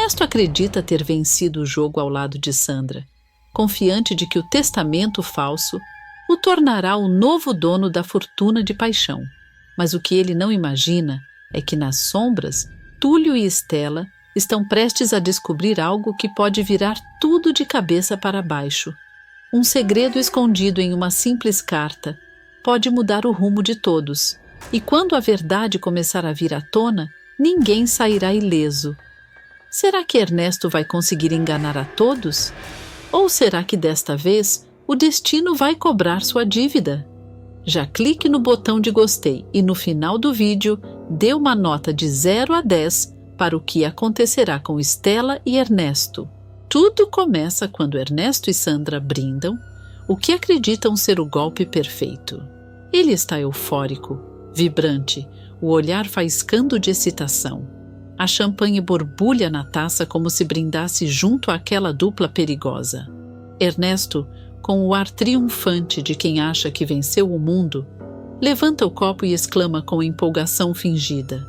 Ernesto acredita ter vencido o jogo ao lado de Sandra, confiante de que o testamento falso o tornará o novo dono da fortuna de paixão. Mas o que ele não imagina é que nas sombras, Túlio e Estela estão prestes a descobrir algo que pode virar tudo de cabeça para baixo. Um segredo escondido em uma simples carta pode mudar o rumo de todos, e quando a verdade começar a vir à tona, ninguém sairá ileso. Será que Ernesto vai conseguir enganar a todos? Ou será que desta vez o destino vai cobrar sua dívida? Já clique no botão de gostei e no final do vídeo dê uma nota de 0 a 10 para o que acontecerá com Estela e Ernesto. Tudo começa quando Ernesto e Sandra brindam o que acreditam ser o golpe perfeito. Ele está eufórico, vibrante, o olhar faiscando de excitação. A champanhe borbulha na taça como se brindasse junto àquela dupla perigosa. Ernesto, com o ar triunfante de quem acha que venceu o mundo, levanta o copo e exclama com empolgação fingida: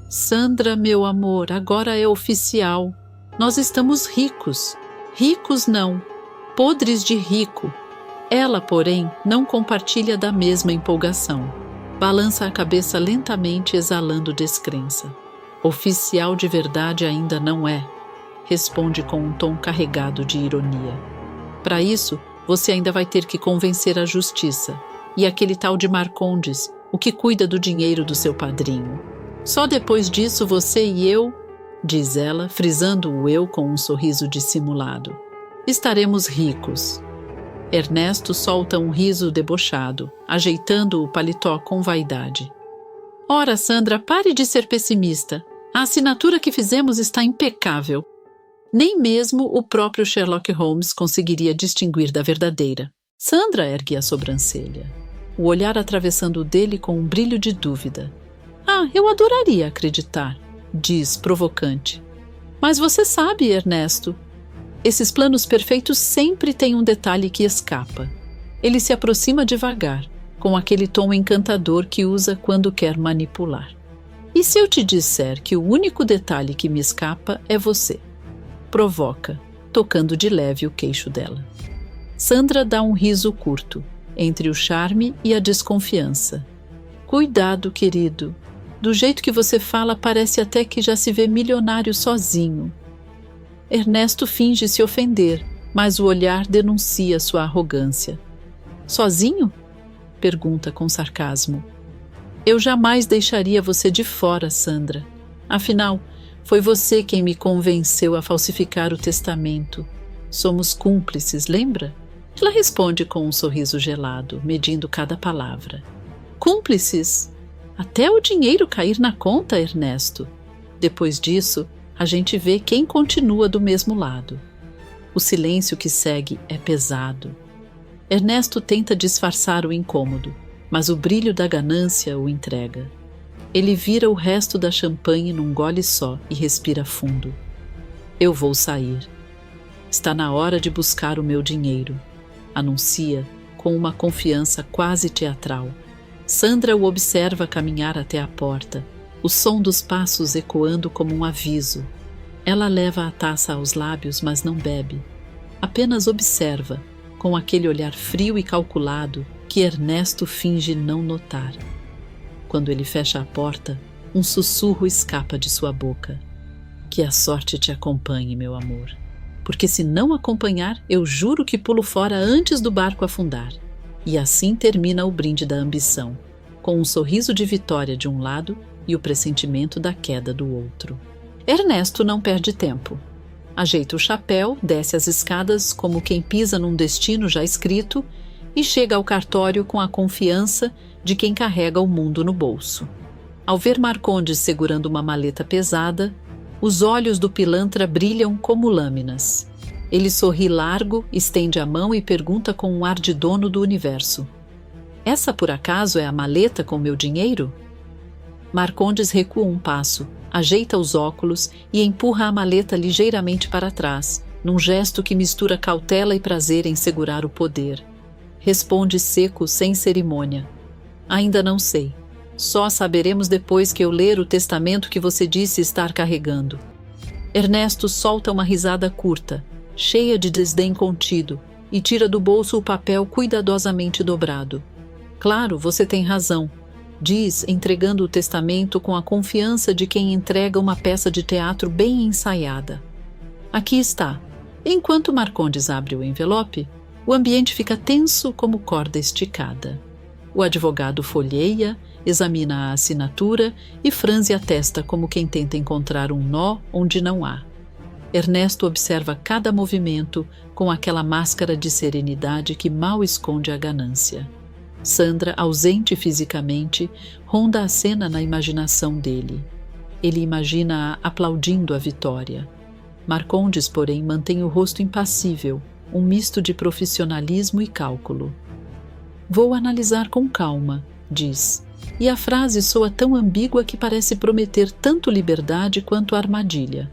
Sandra, meu amor, agora é oficial. Nós estamos ricos. Ricos não, podres de rico. Ela, porém, não compartilha da mesma empolgação. Balança a cabeça lentamente, exalando descrença. Oficial de verdade ainda não é, responde com um tom carregado de ironia. Para isso, você ainda vai ter que convencer a justiça e aquele tal de Marcondes, o que cuida do dinheiro do seu padrinho. Só depois disso você e eu, diz ela, frisando o eu com um sorriso dissimulado, estaremos ricos. Ernesto solta um riso debochado, ajeitando o paletó com vaidade. Ora, Sandra, pare de ser pessimista. A assinatura que fizemos está impecável. Nem mesmo o próprio Sherlock Holmes conseguiria distinguir da verdadeira. Sandra ergue a sobrancelha, o olhar atravessando o dele com um brilho de dúvida. Eu adoraria acreditar, diz provocante. Mas você sabe, Ernesto, esses planos perfeitos sempre têm um detalhe que escapa. Ele se aproxima devagar, com aquele tom encantador que usa quando quer manipular. E se eu te disser que o único detalhe que me escapa é você? Provoca, tocando de leve o queixo dela. Sandra dá um riso curto, entre o charme e a desconfiança. Cuidado, querido. Do jeito que você fala, parece até que já se vê milionário sozinho. Ernesto finge se ofender, mas o olhar denuncia sua arrogância. Sozinho? Pergunta com sarcasmo. Eu jamais deixaria você de fora, Sandra. Afinal, foi você quem me convenceu a falsificar o testamento. Somos cúmplices, lembra? Ela responde com um sorriso gelado, medindo cada palavra. Cúmplices? Até o dinheiro cair na conta, Ernesto. Depois disso, a gente vê quem continua do mesmo lado. O silêncio que segue é pesado. Ernesto tenta disfarçar o incômodo, mas o brilho da ganância o entrega. Ele vira o resto da champanhe num gole só e respira fundo. Eu vou sair. Está na hora de buscar o meu dinheiro, anuncia com uma confiança quase teatral. Sandra o observa caminhar até a porta, o som dos passos ecoando como um aviso. Ela leva a taça aos lábios, mas não bebe. Apenas observa, com aquele olhar frio e calculado que Ernesto finge não notar. Quando ele fecha a porta, um sussurro escapa de sua boca. Que a sorte te acompanhe, meu amor. Porque se não acompanhar, eu juro que pulo fora antes do barco afundar. E assim termina o brinde da ambição, com um sorriso de vitória de um lado e o pressentimento da queda do outro. Ernesto não perde tempo. Ajeita o chapéu, desce as escadas como quem pisa num destino já escrito e chega ao cartório com a confiança de quem carrega o mundo no bolso. Ao ver Marcondes segurando uma maleta pesada, os olhos do pilantra brilham como lâminas. Ele sorri largo, estende a mão e pergunta com um ar de dono do universo. Essa, por acaso, é a maleta com meu dinheiro? Marcondes recua um passo, ajeita os óculos e empurra a maleta ligeiramente para trás, num gesto que mistura cautela e prazer em segurar o poder. Responde seco, sem cerimônia. Ainda não sei. Só saberemos depois que eu ler o testamento que você disse estar carregando. Ernesto solta uma risada curta, cheia de desdém contido, e tira do bolso o papel cuidadosamente dobrado. Claro, você tem razão, diz, entregando o testamento com a confiança de quem entrega uma peça de teatro bem ensaiada. Aqui está. Enquanto Marcondes abre o envelope, o ambiente fica tenso como corda esticada. O advogado folheia, examina a assinatura e franze a testa como quem tenta encontrar um nó onde não há. Ernesto observa cada movimento com aquela máscara de serenidade que mal esconde a ganância. Sandra, ausente fisicamente, ronda a cena na imaginação dele. Ele imagina-a aplaudindo a vitória. Marcondes, porém, mantém o rosto impassível, um misto de profissionalismo e cálculo. Vou analisar com calma, diz, e a frase soa tão ambígua que parece prometer tanto liberdade quanto armadilha.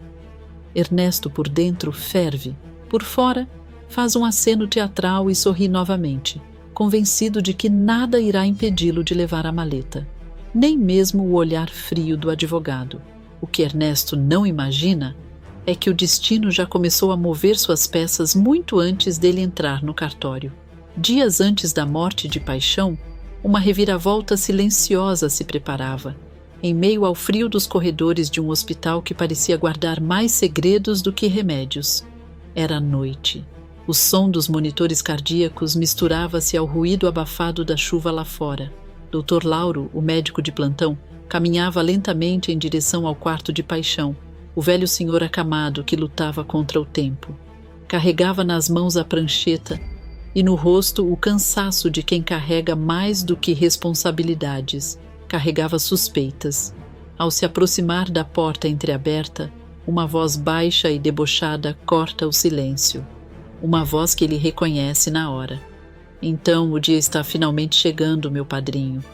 Ernesto, por dentro, ferve, por fora, faz um aceno teatral e sorri novamente, convencido de que nada irá impedi-lo de levar a maleta, nem mesmo o olhar frio do advogado. O que Ernesto não imagina é que o destino já começou a mover suas peças muito antes dele entrar no cartório. Dias antes da morte de paixão, uma reviravolta silenciosa se preparava, em meio ao frio dos corredores de um hospital que parecia guardar mais segredos do que remédios. Era noite. O som dos monitores cardíacos misturava-se ao ruído abafado da chuva lá fora. Dr. Lauro, o médico de plantão, caminhava lentamente em direção ao quarto de paixão, o velho senhor acamado que lutava contra o tempo. Carregava nas mãos a prancheta e no rosto o cansaço de quem carrega mais do que responsabilidades. Carregava suspeitas. Ao se aproximar da porta entreaberta, uma voz baixa e debochada corta o silêncio. Uma voz que ele reconhece na hora. Então o dia está finalmente chegando, meu padrinho,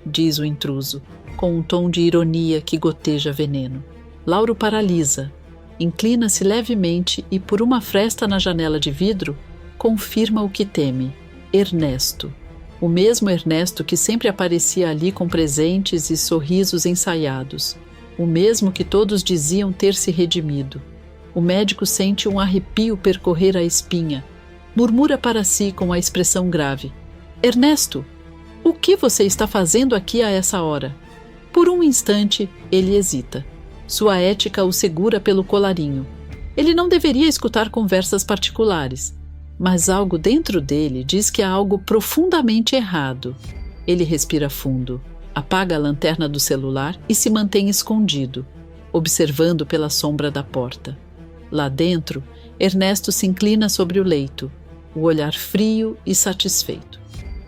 diz o intruso, com um tom de ironia que goteja veneno. Lauro paralisa, inclina-se levemente e, por uma fresta na janela de vidro, confirma o que teme. Ernesto. O mesmo Ernesto que sempre aparecia ali com presentes e sorrisos ensaiados. O mesmo que todos diziam ter se redimido. O médico sente um arrepio percorrer a espinha. Murmura para si com a expressão grave. Ernesto, o que você está fazendo aqui a essa hora? Por um instante, ele hesita. Sua ética o segura pelo colarinho. Ele não deveria escutar conversas particulares. Mas algo dentro dele diz que há algo profundamente errado. Ele respira fundo, apaga a lanterna do celular e se mantém escondido, observando pela sombra da porta. Lá dentro, Ernesto se inclina sobre o leito, o olhar frio e satisfeito.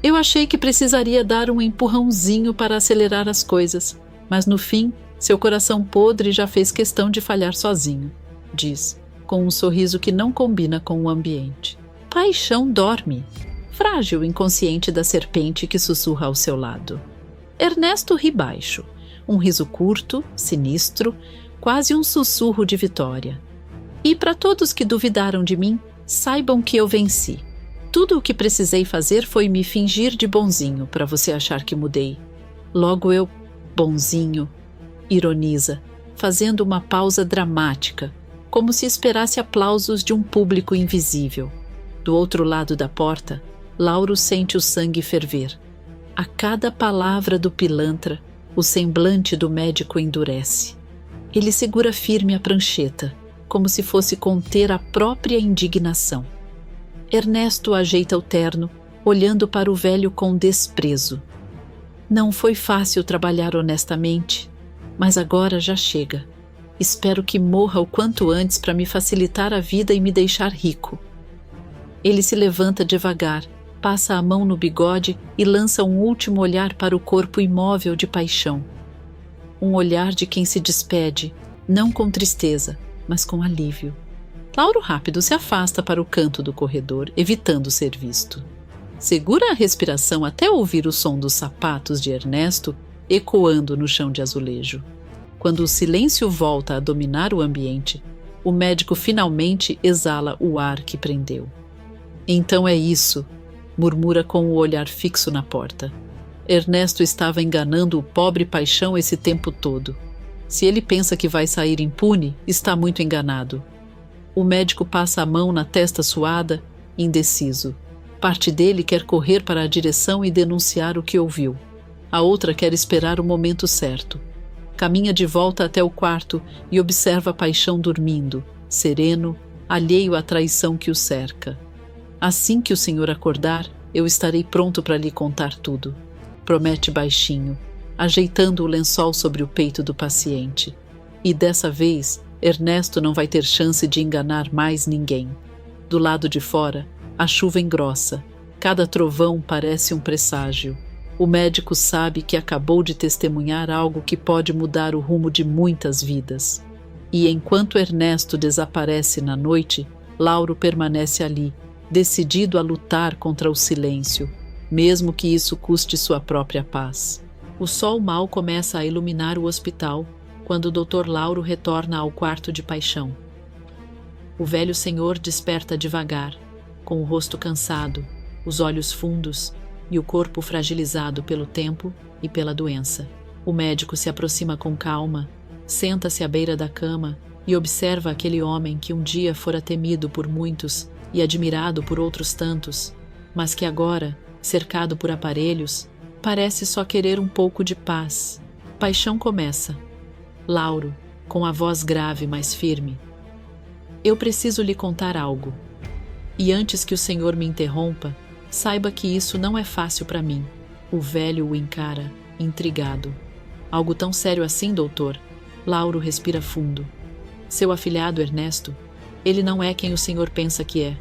Eu achei que precisaria dar um empurrãozinho para acelerar as coisas, mas no fim, seu coração podre já fez questão de falhar sozinho, diz, com um sorriso que não combina com o ambiente. Paixão dorme, frágil inconsciente da serpente que sussurra ao seu lado. Ernesto ri baixo, um riso curto, sinistro, quase um sussurro de vitória. E para todos que duvidaram de mim, saibam que eu venci. Tudo o que precisei fazer foi me fingir de bonzinho para você achar que mudei. Logo eu, bonzinho, ironiza, fazendo uma pausa dramática, como se esperasse aplausos de um público invisível. Do outro lado da porta, Lauro sente o sangue ferver. A cada palavra do pilantra, o semblante do médico endurece. Ele segura firme a prancheta, como se fosse conter a própria indignação. Ernesto ajeita o terno, olhando para o velho com desprezo. Não foi fácil trabalhar honestamente, mas agora já chega. Espero que morra o quanto antes para me facilitar a vida e me deixar rico. Ele se levanta devagar, passa a mão no bigode e lança um último olhar para o corpo imóvel de paixão. Um olhar de quem se despede, não com tristeza, mas com alívio. Lauro rápido se afasta para o canto do corredor, evitando ser visto. Segura a respiração até ouvir o som dos sapatos de Ernesto ecoando no chão de azulejo. Quando o silêncio volta a dominar o ambiente, o médico finalmente exala o ar que prendeu. Então é isso, murmura com o olhar fixo na porta. Ernesto estava enganando o pobre paixão esse tempo todo. Se ele pensa que vai sair impune, está muito enganado. O médico passa a mão na testa suada, indeciso. Parte dele quer correr para a direção e denunciar o que ouviu. A outra quer esperar o momento certo. Caminha de volta até o quarto e observa Paixão dormindo, sereno, alheio à traição que o cerca. Assim que o senhor acordar, eu estarei pronto para lhe contar tudo, promete baixinho, ajeitando o lençol sobre o peito do paciente. E dessa vez, Ernesto não vai ter chance de enganar mais ninguém. Do lado de fora, a chuva engrossa. Cada trovão parece um presságio. O médico sabe que acabou de testemunhar algo que pode mudar o rumo de muitas vidas. E enquanto Ernesto desaparece na noite, Lauro permanece ali, decidido a lutar contra o silêncio, mesmo que isso custe sua própria paz. O sol mal começa a iluminar o hospital quando o Dr. Lauro retorna ao quarto de Paixão. O velho senhor desperta devagar, com o rosto cansado, os olhos fundos e o corpo fragilizado pelo tempo e pela doença. O médico se aproxima com calma, senta-se à beira da cama e observa aquele homem que um dia fora temido por muitos e admirado por outros tantos, mas que agora, cercado por aparelhos, parece só querer um pouco de paz. Paixão começa. Lauro, com a voz grave, mas firme. Eu preciso lhe contar algo. E antes que o senhor me interrompa, saiba que isso não é fácil para mim. O velho o encara, intrigado. Algo tão sério assim, doutor? Lauro respira fundo. Seu afilhado Ernesto, ele não é quem o senhor pensa que é.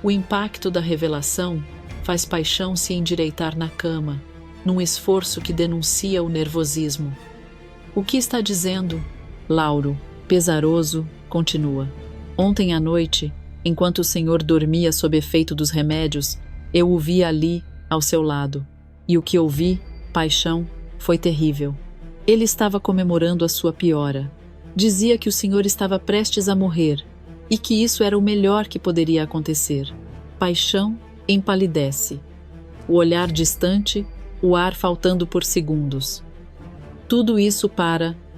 O impacto da revelação faz Paixão se endireitar na cama, num esforço que denuncia o nervosismo. O que está dizendo? Lauro, pesaroso, continua. Ontem à noite, enquanto o senhor dormia sob efeito dos remédios, eu o vi ali, ao seu lado. E o que ouvi, Paixão, foi terrível. Ele estava comemorando a sua piora. Dizia que o senhor estava prestes a morrer e que isso era o melhor que poderia acontecer. Paixão empalidece. O olhar distante, o ar faltando por segundos. Tudo isso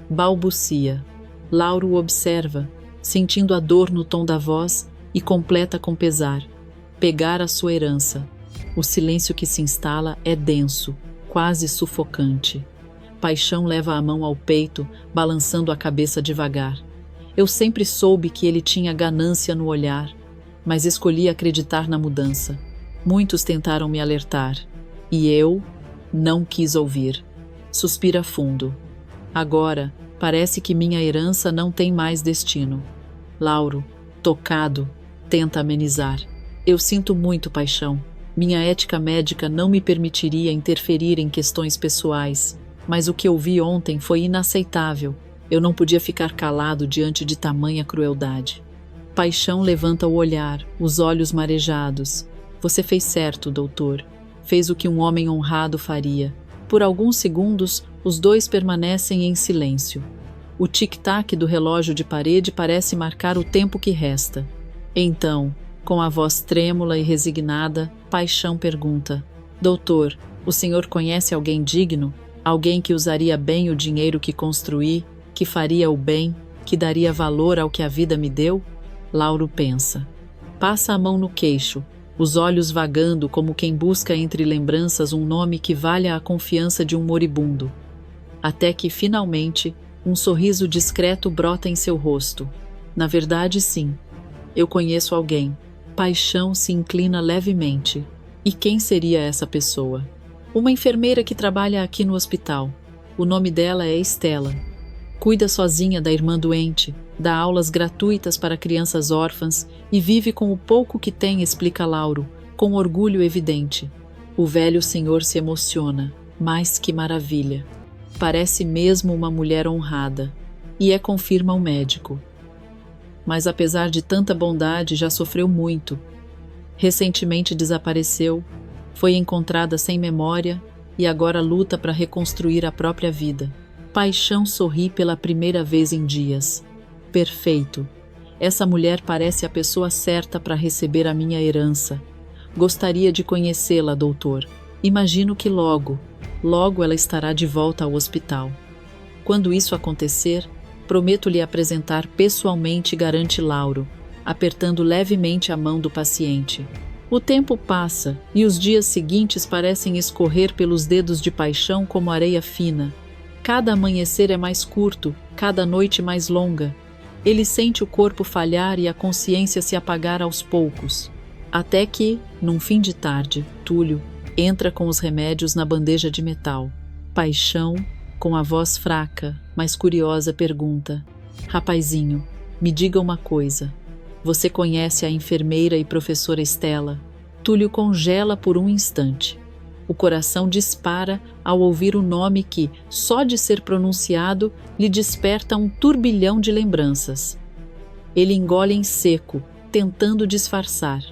balbucia. Lauro o observa, sentindo a dor no tom da voz e completa com pesar. Pegar a sua herança. O silêncio que se instala é denso, quase sufocante. Paixão leva a mão ao peito, balançando a cabeça devagar. Eu sempre soube que ele tinha ganância no olhar, mas escolhi acreditar na mudança. Muitos tentaram me alertar, e eu não quis ouvir. Suspira fundo. Agora, parece que minha herança não tem mais destino. Lauro, tocado, tenta amenizar. Eu sinto muito, Paixão. Minha ética médica não me permitiria interferir em questões pessoais, mas o que eu vi ontem foi inaceitável. Eu não podia ficar calado diante de tamanha crueldade. Paixão levanta o olhar, os olhos marejados. Você fez certo, doutor. Fez o que um homem honrado faria. Por alguns segundos, os dois permanecem em silêncio. O tic-tac do relógio de parede parece marcar o tempo que resta. Então, com a voz trêmula e resignada, Paixão pergunta: Doutor, o senhor conhece alguém digno? Alguém que usaria bem o dinheiro que construí, que faria o bem, que daria valor ao que a vida me deu? Lauro pensa. Passa a mão no queixo, os olhos vagando como quem busca entre lembranças um nome que valha a confiança de um moribundo. Até que, finalmente, um sorriso discreto brota em seu rosto. Na verdade, sim. Eu conheço alguém. Paixão se inclina levemente. E quem seria essa pessoa? Uma enfermeira que trabalha aqui no hospital. O nome dela é Estela. Cuida sozinha da irmã doente, dá aulas gratuitas para crianças órfãs e vive com o pouco que tem, explica Lauro, com orgulho evidente. O velho senhor se emociona. Mas que maravilha! Parece mesmo uma mulher honrada. E confirma o médico. Mas apesar de tanta bondade, já sofreu muito. Recentemente desapareceu, foi encontrada sem memória e agora luta para reconstruir a própria vida. Paixão sorri pela primeira vez em dias. Perfeito. Essa mulher parece a pessoa certa para receber a minha herança. Gostaria de conhecê-la, doutor. Imagino que logo ela estará de volta ao hospital. Quando isso acontecer, Prometo lhe apresentar pessoalmente, garante Lauro, apertando levemente a mão do paciente. O tempo passa e os dias seguintes parecem escorrer pelos dedos de Paixão como areia fina. Cada amanhecer é mais curto, cada noite mais longa. Ele sente o corpo falhar e a consciência se apagar aos poucos. Até que, num fim de tarde, Túlio entra com os remédios na bandeja de metal. Paixão, com a voz fraca, mas curiosa, pergunta: Rapazinho, me diga uma coisa. Você conhece a enfermeira e professora Estela? Túlio congela por um instante. O coração dispara ao ouvir o nome que, só de ser pronunciado, lhe desperta um turbilhão de lembranças. Ele engole em seco, tentando disfarçar.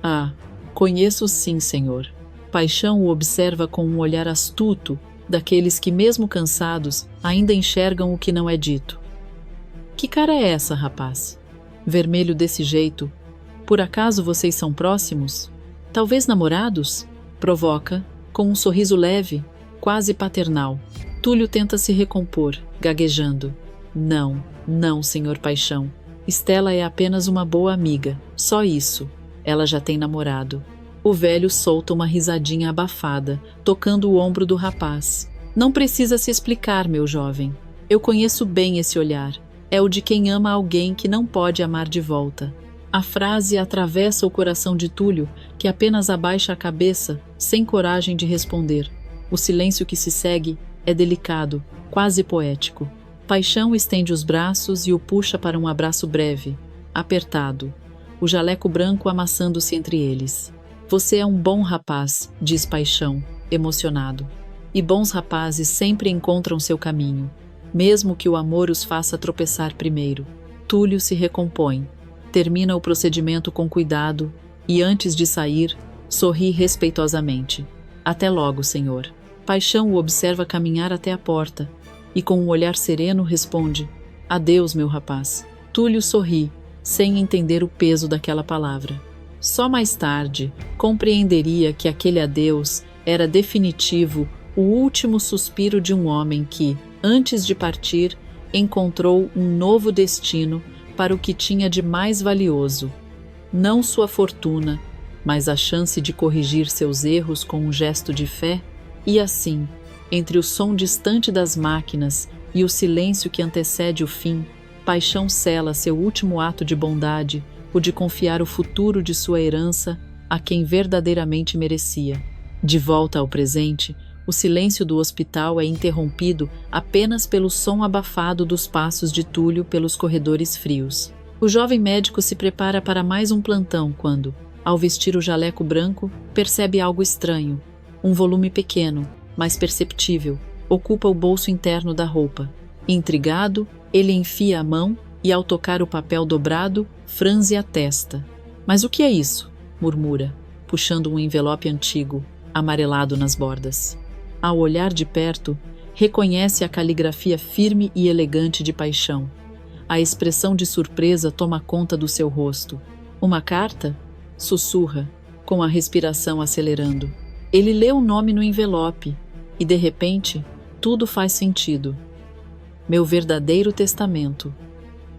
Ah, conheço sim, senhor. Paixão o observa com um olhar astuto, daqueles que, mesmo cansados, ainda enxergam o que não é dito. Que cara é essa, rapaz? Vermelho desse jeito. Por acaso vocês são próximos? Talvez namorados? Provoca, com um sorriso leve, quase paternal. Túlio tenta se recompor, gaguejando. Não, não, senhor Paixão. Estela é apenas uma boa amiga, só isso. Ela já tem namorado. O velho solta uma risadinha abafada, tocando o ombro do rapaz. Não precisa se explicar, meu jovem. Eu conheço bem esse olhar. É o de quem ama alguém que não pode amar de volta. A frase atravessa o coração de Túlio, que apenas abaixa a cabeça, sem coragem de responder. O silêncio que se segue é delicado, quase poético. Paixão estende os braços e o puxa para um abraço breve, apertado, o jaleco branco amassando-se entre eles. Você é um bom rapaz, diz Paixão, emocionado. E bons rapazes sempre encontram seu caminho, mesmo que o amor os faça tropeçar primeiro. Túlio se recompõe, termina o procedimento com cuidado e, antes de sair, sorri respeitosamente. Até logo, senhor. Paixão o observa caminhar até a porta e, com um olhar sereno, responde: Adeus, meu rapaz. Túlio sorri, sem entender o peso daquela palavra. Só mais tarde compreenderia que aquele adeus era definitivo, o último suspiro de um homem que, antes de partir, encontrou um novo destino para o que tinha de mais valioso. Não sua fortuna, mas a chance de corrigir seus erros com um gesto de fé, e assim, entre o som distante das máquinas e o silêncio que antecede o fim, Paixão sela seu último ato de bondade, o de confiar o futuro de sua herança a quem verdadeiramente merecia. De volta ao presente, o silêncio do hospital é interrompido apenas pelo som abafado dos passos de Túlio pelos corredores frios. O jovem médico se prepara para mais um plantão quando, ao vestir o jaleco branco, percebe algo estranho. Um volume pequeno, mas perceptível, ocupa o bolso interno da roupa. Intrigado, ele enfia a mão e, ao tocar o papel dobrado, franze a testa. Mas o que é isso? Murmura, puxando um envelope antigo, amarelado nas bordas. Ao olhar de perto, reconhece a caligrafia firme e elegante de Paixão. A expressão de surpresa toma conta do seu rosto. Uma carta? Sussurra, com a respiração acelerando. Ele lê o nome no envelope e, de repente, tudo faz sentido. Meu verdadeiro testamento.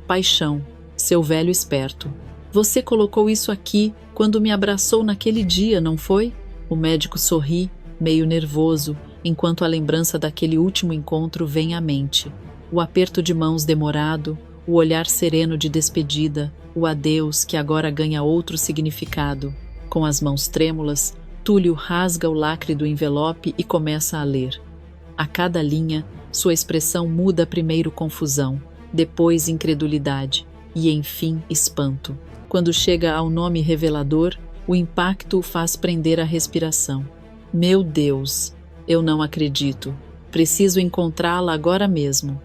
Paixão, seu velho esperto. Você colocou isso aqui quando me abraçou naquele dia, não foi? O médico sorri, meio nervoso, enquanto a lembrança daquele último encontro vem à mente. O aperto de mãos demorado, o olhar sereno de despedida, o adeus que agora ganha outro significado. Com as mãos trêmulas, Túlio rasga o lacre do envelope e começa a ler. A cada linha, sua expressão muda primeiro confusão, depois incredulidade e, enfim, espanto. Quando chega ao nome revelador, o impacto o faz prender a respiração. Meu Deus, eu não acredito. Preciso encontrá-la agora mesmo.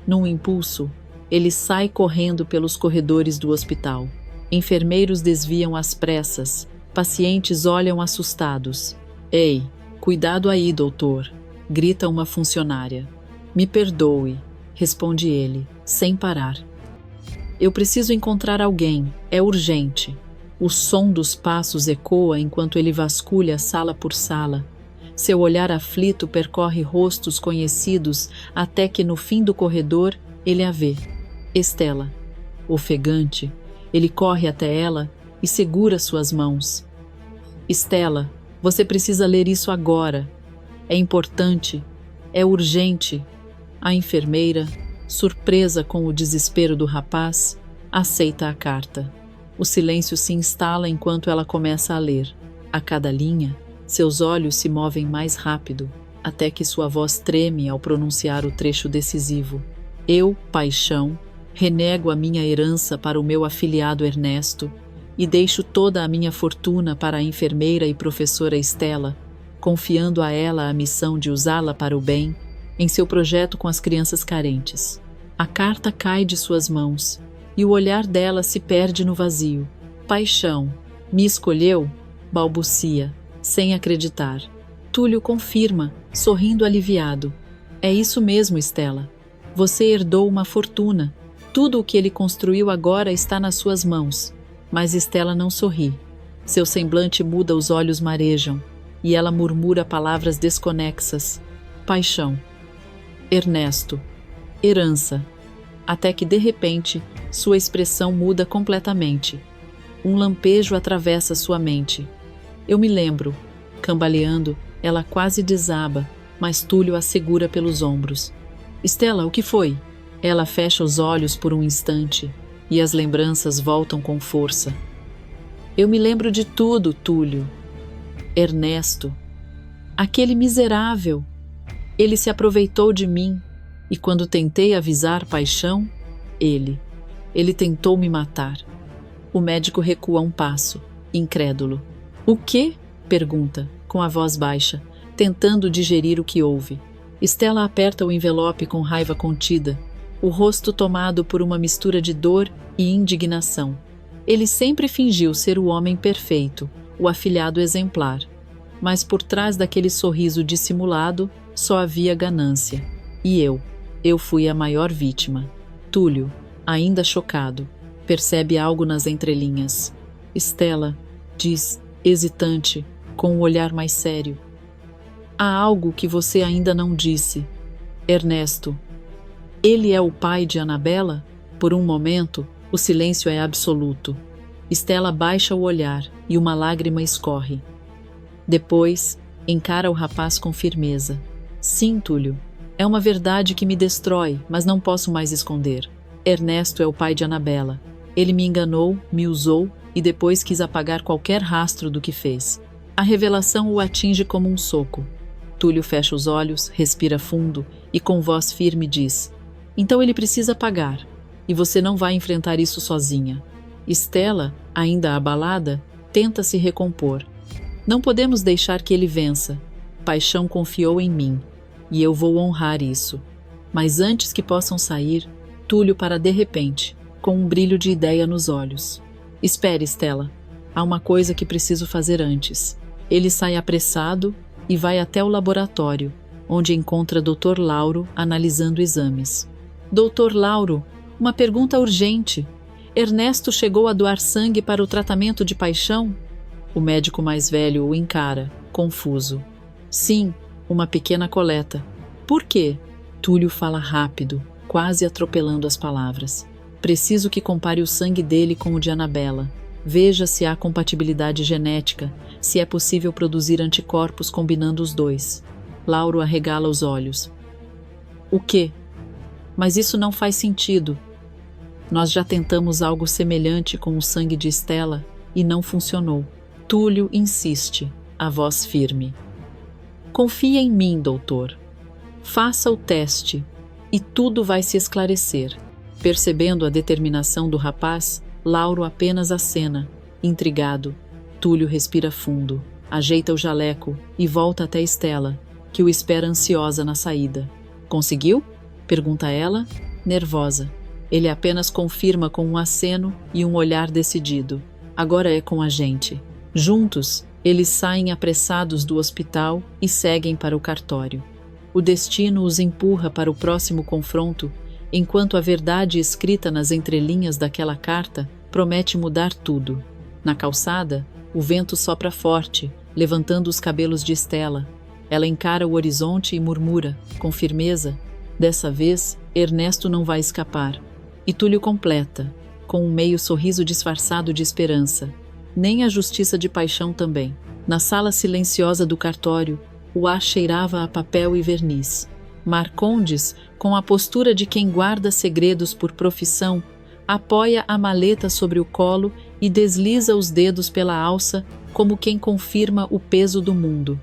Num impulso, ele sai correndo pelos corredores do hospital. Enfermeiros desviam às pressas. Pacientes olham assustados. Ei, cuidado aí, doutor, grita uma funcionária. Me perdoe, responde ele, sem parar. Eu preciso encontrar alguém, é urgente. O som dos passos ecoa enquanto ele vasculha sala por sala. Seu olhar aflito percorre rostos conhecidos até que no fim do corredor ele a vê. Estela. Ofegante, ele corre até ela e segura suas mãos. Estela, você precisa ler isso agora. É importante, é urgente. A enfermeira, surpresa com o desespero do rapaz, aceita a carta. O silêncio se instala enquanto ela começa a ler. A cada linha, seus olhos se movem mais rápido, até que sua voz treme ao pronunciar o trecho decisivo. Eu, Paixão, renego a minha herança para o meu afilhado Ernesto e deixo toda a minha fortuna para a enfermeira e professora Estela, confiando a ela a missão de usá-la para o bem em seu projeto com as crianças carentes. A carta cai de suas mãos e o olhar dela se perde no vazio. Paixão, me escolheu? Balbucia, sem acreditar. Túlio confirma, sorrindo aliviado. É isso mesmo, Estela. Você herdou uma fortuna. Tudo o que ele construiu agora está nas suas mãos. Mas Estela não sorri. Seu semblante muda, os olhos marejam, e ela murmura palavras desconexas. Paixão. Ernesto. Herança. Até que, de repente, sua expressão muda completamente. Um lampejo atravessa sua mente. Eu me lembro. Cambaleando, ela quase desaba, mas Túlio a segura pelos ombros. Estela, o que foi? Ela fecha os olhos por um instante e as lembranças voltam com força. Eu me lembro de tudo, Túlio. Ernesto. Aquele miserável. Ele se aproveitou de mim e quando tentei avisar Paixão, ele tentou me matar. O médico recua um passo, incrédulo. O quê? Pergunta, com a voz baixa, tentando digerir o que houve. Estela aperta o envelope com raiva contida, o rosto tomado por uma mistura de dor e indignação. Ele sempre fingiu ser o homem perfeito, o afilhado exemplar. Mas por trás daquele sorriso dissimulado, só havia ganância. E eu fui a maior vítima. Túlio, ainda chocado, percebe algo nas entrelinhas. Estela, diz, hesitante, com um olhar mais sério. Há algo que você ainda não disse. Ernesto. Ele é o pai de Anabela? Por um momento, o silêncio é absoluto. Estela baixa o olhar e uma lágrima escorre. Depois, encara o rapaz com firmeza. Sim, Túlio. É uma verdade que me destrói, mas não posso mais esconder. Ernesto é o pai de Anabela. Ele me enganou, me usou e depois quis apagar qualquer rastro do que fez. A revelação o atinge como um soco. Túlio fecha os olhos, respira fundo e com voz firme diz: então ele precisa pagar, e você não vai enfrentar isso sozinha. Estela, ainda abalada, tenta se recompor. Não podemos deixar que ele vença. Paixão confiou em mim, e eu vou honrar isso. Mas antes que possam sair, Túlio para de repente, com um brilho de ideia nos olhos. Espere, Estela. Há uma coisa que preciso fazer antes. Ele sai apressado e vai até o laboratório, onde encontra Dr. Lauro analisando exames. Dr. Lauro, uma pergunta urgente. Ernesto chegou a doar sangue para o tratamento de Paixão? O médico mais velho o encara, confuso. Sim, uma pequena coleta. Por quê? Túlio fala rápido, quase atropelando as palavras. Preciso que compare o sangue dele com o de Anabela. Veja se há compatibilidade genética, se é possível produzir anticorpos combinando os dois. Lauro arregala os olhos. O quê? Mas isso não faz sentido. Nós já tentamos algo semelhante com o sangue de Estela e não funcionou. Túlio insiste, a voz firme. Confie em mim, doutor. Faça o teste e tudo vai se esclarecer. Percebendo a determinação do rapaz, Lauro apenas acena, intrigado. Túlio respira fundo, ajeita o jaleco e volta até Estela, que o espera ansiosa na saída. Conseguiu? Pergunta ela, nervosa. Ele apenas confirma com um aceno e um olhar decidido. Agora é com a gente. Juntos, eles saem apressados do hospital e seguem para o cartório. O destino os empurra para o próximo confronto, enquanto a verdade escrita nas entrelinhas daquela carta promete mudar tudo. Na calçada, o vento sopra forte, levantando os cabelos de Estela. Ela encara o horizonte e murmura, com firmeza: dessa vez, Ernesto não vai escapar. E Túlio completa, com um meio sorriso disfarçado de esperança. Nem a justiça de paixão também. Na sala silenciosa do cartório, o ar cheirava a papel e verniz. Marcondes, com a postura de quem guarda segredos por profissão, apoia a maleta sobre o colo e desliza os dedos pela alça como quem confirma o peso do mundo.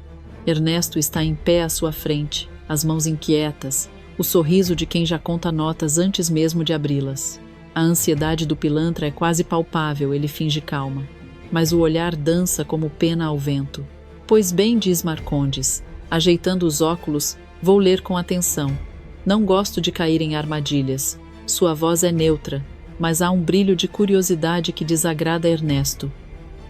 Ernesto está em pé à sua frente, as mãos inquietas, o sorriso de quem já conta notas antes mesmo de abri-las. A ansiedade do pilantra é quase palpável, ele finge calma. Mas o olhar dança como pena ao vento. Pois bem, diz Marcondes, ajeitando os óculos, vou ler com atenção. Não gosto de cair em armadilhas. Sua voz é neutra, mas há um brilho de curiosidade que desagrada Ernesto.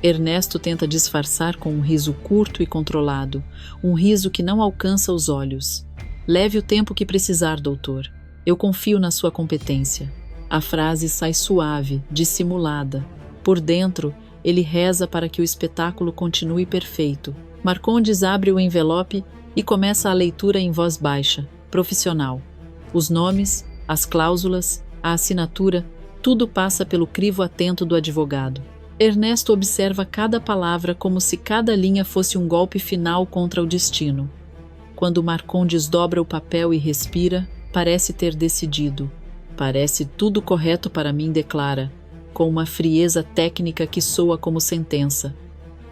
Ernesto tenta disfarçar com um riso curto e controlado, um riso que não alcança os olhos. Leve o tempo que precisar, doutor. Eu confio na sua competência. A frase sai suave, dissimulada. Por dentro, ele reza para que o espetáculo continue perfeito. Marcondes abre o envelope e começa a leitura em voz baixa, profissional. Os nomes, as cláusulas, a assinatura, tudo passa pelo crivo atento do advogado. Ernesto observa cada palavra como se cada linha fosse um golpe final contra o destino. Quando Marcondes dobra o papel e respira, parece ter decidido. Parece tudo correto para mim, declara, com uma frieza técnica que soa como sentença.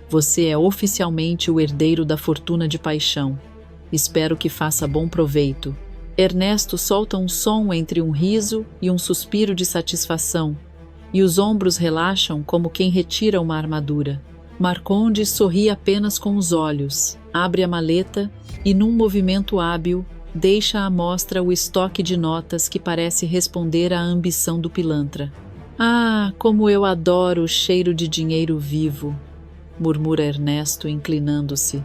Você é oficialmente o herdeiro da fortuna de paixão. Espero que faça bom proveito. Ernesto solta um som entre um riso e um suspiro de satisfação, e os ombros relaxam como quem retira uma armadura. Marcondes sorri apenas com os olhos, abre a maleta e, num movimento hábil, deixa à mostra o estoque de notas que parece responder à ambição do pilantra. Ah, como eu adoro o cheiro de dinheiro vivo, murmura Ernesto, inclinando-se,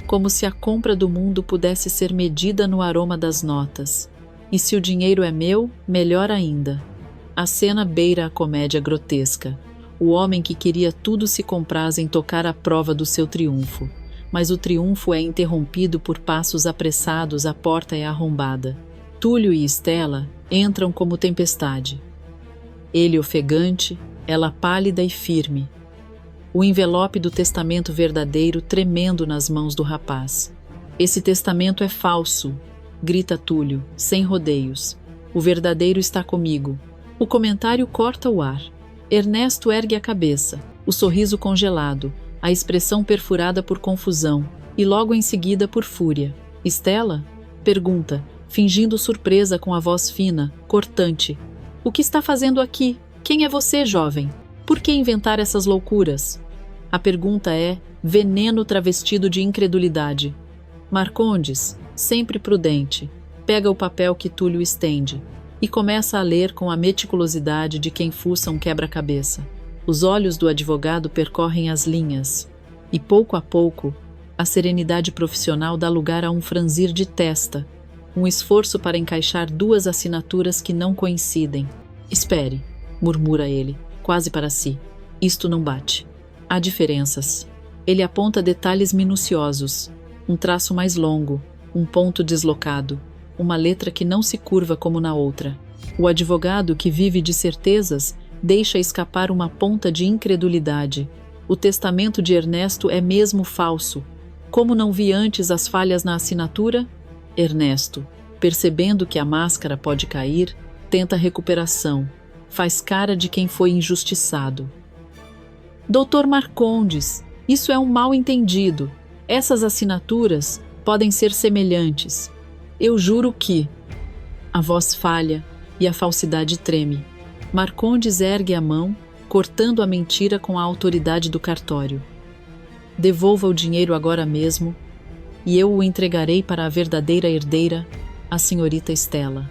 como se a compra do mundo pudesse ser medida no aroma das notas. E se o dinheiro é meu, melhor ainda. A cena beira a comédia grotesca. O homem que queria tudo se compraz em tocar a prova do seu triunfo. Mas o triunfo é interrompido por passos apressados, a porta é arrombada. Túlio e Estela entram como tempestade. Ele ofegante, ela pálida e firme. O envelope do testamento verdadeiro tremendo nas mãos do rapaz. Esse testamento é falso, grita Túlio, sem rodeios. O verdadeiro está comigo. O comentário corta o ar. Ernesto ergue a cabeça, o sorriso congelado, a expressão perfurada por confusão e logo em seguida por fúria. Estela? Pergunta, fingindo surpresa com a voz fina, cortante. O que está fazendo aqui? Quem é você, jovem? Por que inventar essas loucuras? A pergunta é veneno travestido de incredulidade. Marcondes, sempre prudente, pega o papel que Túlio estende e começa a ler com a meticulosidade de quem fuça um quebra-cabeça. Os olhos do advogado percorrem as linhas e, pouco a pouco, a serenidade profissional dá lugar a um franzir de testa, um esforço para encaixar duas assinaturas que não coincidem. Espere, murmura ele, quase para si. Isto não bate. Há diferenças. Ele aponta detalhes minuciosos. Um traço mais longo, um ponto deslocado, uma letra que não se curva como na outra. O advogado, que vive de certezas, deixa escapar uma ponta de incredulidade. O testamento de Ernesto é mesmo falso. Como não vi antes as falhas na assinatura? Ernesto, percebendo que a máscara pode cair, tenta recuperação. Faz cara de quem foi injustiçado. Doutor Marcondes, isso é um mal-entendido. Essas assinaturas podem ser semelhantes. Eu juro que... A voz falha e a falsidade treme. Marcondes ergue a mão, cortando a mentira com a autoridade do cartório. Devolva o dinheiro agora mesmo e eu o entregarei para a verdadeira herdeira, a senhorita Estela.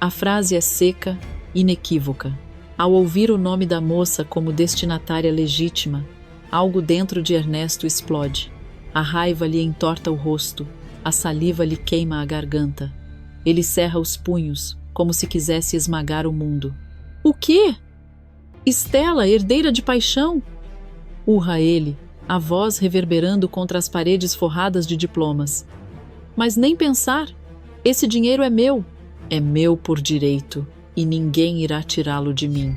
A frase é seca, inequívoca. Ao ouvir o nome da moça como destinatária legítima, algo dentro de Ernesto explode. A raiva lhe entorta o rosto, a saliva lhe queima a garganta. Ele cerra os punhos, como se quisesse esmagar o mundo. O quê? Estela, herdeira de paixão? Urra ele, a voz reverberando contra as paredes forradas de diplomas. Mas nem pensar. Esse dinheiro é meu. É meu por direito. e ninguém irá tirá-lo de mim.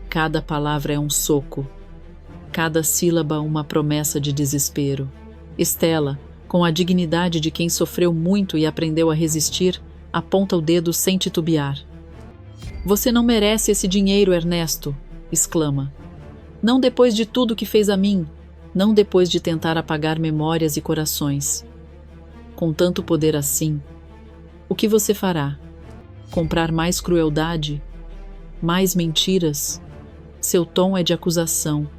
Cada palavra é um soco, cada sílaba uma promessa de desespero. Estela, com a dignidade de quem sofreu muito e aprendeu a resistir, aponta o dedo sem titubear. Você não merece esse dinheiro, Ernesto, exclama. Não depois de tudo que fez a mim, não depois de tentar apagar memórias e corações. Com tanto poder assim, o que você fará? Comprar mais crueldade? Mais mentiras? Seu tom é de acusação,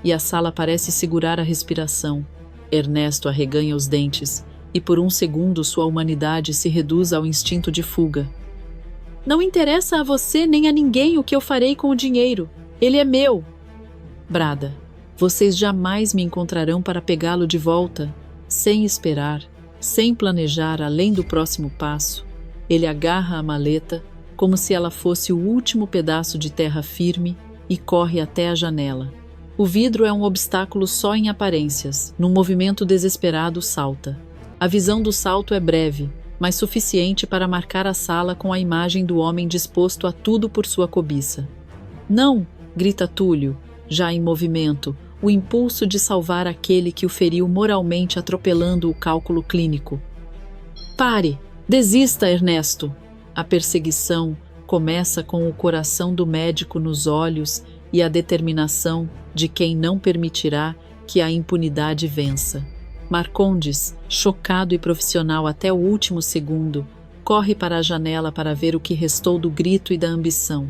e a sala parece segurar a respiração. Ernesto arreganha os dentes, e por um segundo sua humanidade se reduz ao instinto de fuga. Não interessa a você nem a ninguém o que eu farei com o dinheiro. Ele é meu. Brada, vocês jamais me encontrarão para pegá-lo de volta. Sem esperar, sem planejar além do próximo passo, ele agarra a maleta como se ela fosse o último pedaço de terra firme e corre até a janela. O vidro é um obstáculo só em aparências. Num movimento desesperado, salta. A visão do salto é breve, mas suficiente para marcar a sala com a imagem do homem disposto a tudo por sua cobiça. Não! Grita Túlio, já em movimento, o impulso de salvar aquele que o feriu moralmente, atropelando o cálculo clínico. Pare! Desista, Ernesto! A perseguição começa com o coração do médico nos olhos e a determinação de quem não permitirá que a impunidade vença. Marcondes, chocado e profissional até o último segundo, corre para a janela para ver o que restou do grito e da ambição.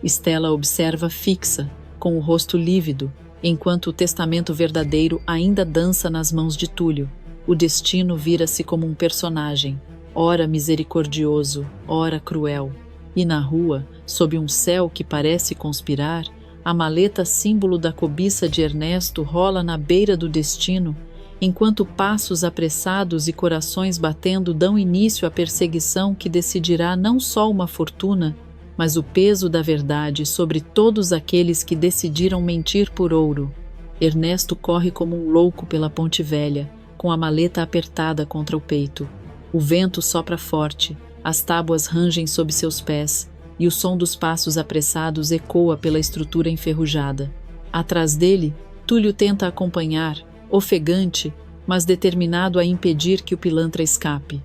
Estela observa fixa, com o rosto lívido, enquanto o testamento verdadeiro ainda dança nas mãos de Túlio. O destino vira-se como um personagem, ora misericordioso, ora cruel. E na rua, sob um céu que parece conspirar, a maleta símbolo da cobiça de Ernesto rola na beira do destino, enquanto passos apressados e corações batendo dão início à perseguição que decidirá não só uma fortuna, mas o peso da verdade sobre todos aqueles que decidiram mentir por ouro. Ernesto corre como um louco pela Ponte Velha, com a maleta apertada contra o peito. O vento sopra forte, as tábuas rangem sob seus pés, e o som dos passos apressados ecoa pela estrutura enferrujada. Atrás dele, Túlio tenta acompanhar, ofegante, mas determinado a impedir que o pilantra escape.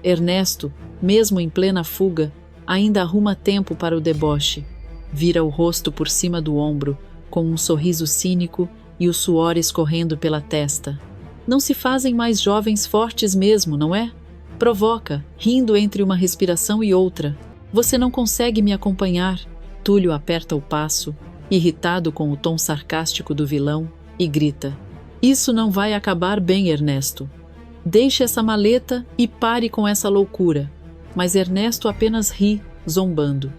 Ernesto, mesmo em plena fuga, ainda arruma tempo para o deboche. Vira o rosto por cima do ombro, com um sorriso cínico e o suor escorrendo pela testa. Não se fazem mais jovens fortes mesmo, não é? Provoca, rindo entre uma respiração e outra. Você não consegue me acompanhar. Túlio aperta o passo, irritado com o tom sarcástico do vilão, e grita: Isso não vai acabar bem, Ernesto. Deixe essa maleta e pare com essa loucura. Mas Ernesto apenas ri, zombando.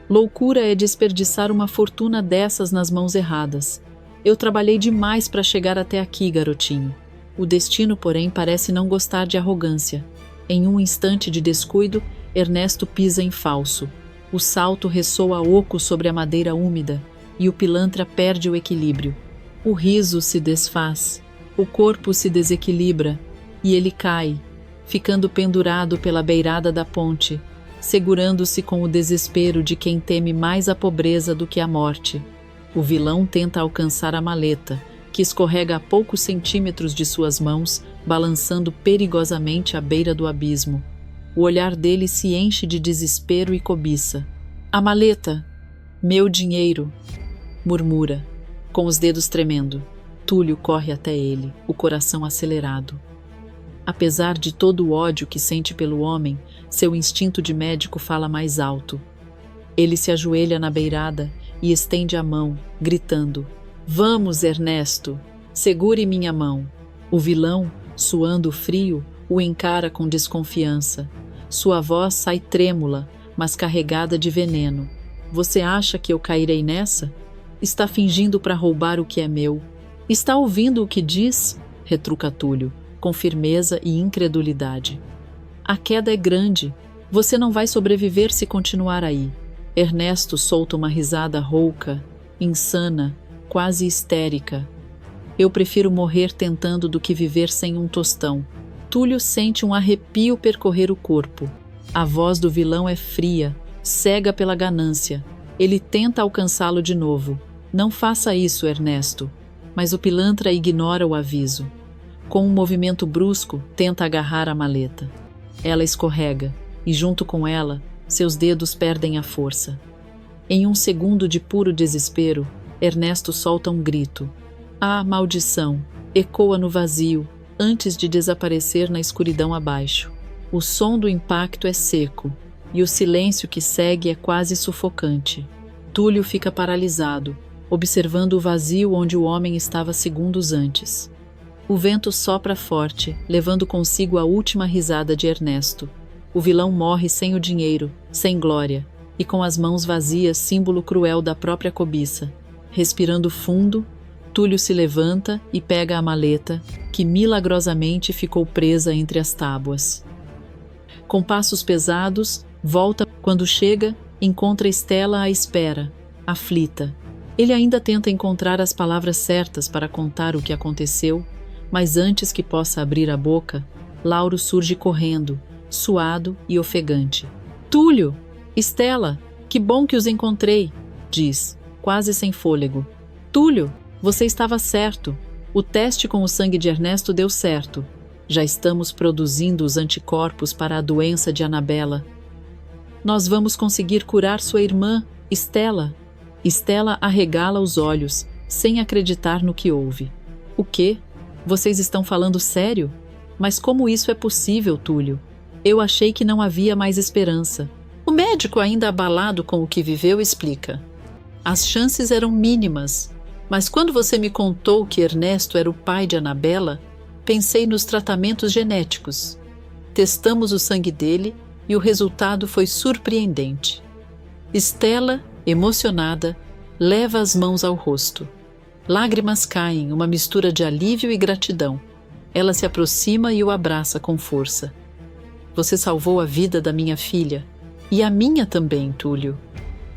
Loucura é desperdiçar uma fortuna dessas nas mãos erradas. Eu trabalhei demais para chegar até aqui, garotinho. O destino, porém, parece não gostar de arrogância. Em um instante de descuido, Ernesto pisa em falso. O salto ressoa oco sobre a madeira úmida e o pilantra perde o equilíbrio. O riso se desfaz, o corpo se desequilibra e ele cai, ficando pendurado pela beirada da ponte, segurando-se com o desespero de quem teme mais a pobreza do que a morte. O vilão tenta alcançar a maleta, que escorrega a poucos centímetros de suas mãos, balançando perigosamente à beira do abismo. O olhar dele se enche de desespero e cobiça. A maleta! Meu dinheiro! Murmura, com os dedos tremendo. Túlio corre até ele, o coração acelerado. Apesar de todo o ódio que sente pelo homem, seu instinto de médico fala mais alto. Ele se ajoelha na beirada e estende a mão, gritando: Vamos, Ernesto! Segure minha mão! O vilão, suando frio, o encara com desconfiança. Sua voz sai trêmula, mas carregada de veneno. Você acha que eu cairei nessa? Está fingindo para roubar o que é meu. Está ouvindo o que diz? Retruca Túlio, com firmeza e incredulidade. A queda é grande. Você não vai sobreviver se continuar aí. Ernesto solta uma risada rouca, insana, quase histérica. Eu prefiro morrer tentando do que viver sem um tostão. Túlio sente um arrepio percorrer o corpo. A voz do vilão é fria, cega pela ganância. Ele tenta alcançá-lo de novo. Não faça isso, Ernesto. Mas o pilantra ignora o aviso. Com um movimento brusco, tenta agarrar a maleta. Ela escorrega, e junto com ela, seus dedos perdem a força. Em um segundo de puro desespero, Ernesto solta um grito. Ah, maldição! Ecoa no vazio, antes de desaparecer na escuridão abaixo. O som do impacto é seco, e o silêncio que segue é quase sufocante. Túlio fica paralisado, observando o vazio onde o homem estava segundos antes. O vento sopra forte, levando consigo a última risada de Ernesto. O vilão morre sem o dinheiro, sem glória, e com as mãos vazias, símbolo cruel da própria cobiça. Respirando fundo, Túlio se levanta e pega a maleta, que milagrosamente ficou presa entre as tábuas. Com passos pesados, volta. Quando chega, encontra Estela à espera, aflita. Ele ainda tenta encontrar as palavras certas para contar o que aconteceu, mas antes que possa abrir a boca, Lauro surge correndo, suado e ofegante. Túlio! Estela! Que bom que os encontrei! Diz, quase sem fôlego. Túlio, você estava certo. O teste com o sangue de Ernesto deu certo. Já estamos produzindo os anticorpos para a doença de Anabela. Nós vamos conseguir curar sua irmã, Estela. Estela arregala os olhos, sem acreditar no que ouve. O quê? Vocês estão falando sério? Mas como isso é possível, Túlio? Eu achei que não havia mais esperança. O médico, ainda abalado com o que viveu, explica. As chances eram mínimas, mas quando você me contou que Ernesto era o pai de Anabela, pensei nos tratamentos genéticos. Testamos o sangue dele e o resultado foi surpreendente. Estela, emocionada, leva as mãos ao rosto. Lágrimas caem, uma mistura de alívio e gratidão. Ela se aproxima e o abraça com força. Você salvou a vida da minha filha. E a minha também, Túlio.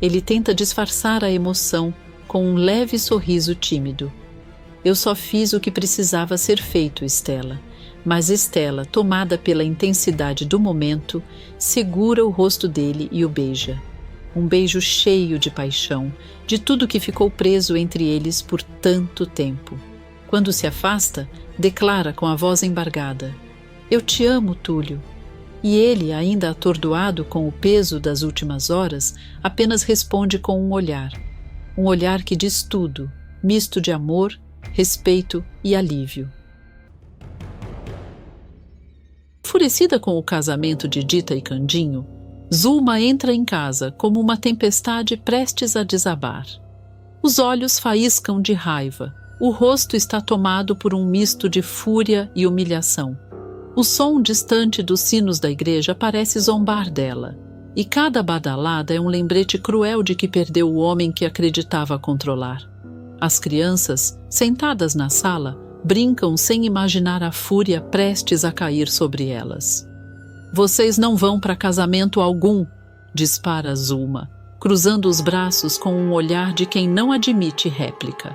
Ele tenta disfarçar a emoção com um leve sorriso tímido. Eu só fiz o que precisava ser feito, Estela. Mas Estela, tomada pela intensidade do momento, segura o rosto dele e o beija. Um beijo cheio de paixão, de tudo que ficou preso entre eles por tanto tempo. Quando se afasta, declara com a voz embargada: Eu te amo, Túlio. E ele, ainda atordoado com o peso das últimas horas, apenas responde com um olhar. Um olhar que diz tudo, misto de amor, respeito e alívio. Enfurecida com o casamento de Dita e Candinho, Zulma entra em casa como uma tempestade prestes a desabar. Os olhos faiscam de raiva, o rosto está tomado por um misto de fúria e humilhação. O som distante dos sinos da igreja parece zombar dela, e cada badalada é um lembrete cruel de que perdeu o homem que acreditava controlar. As crianças, sentadas na sala, brincam sem imaginar a fúria prestes a cair sobre elas. Vocês não vão para casamento algum, dispara Zulma, cruzando os braços com um olhar de quem não admite réplica.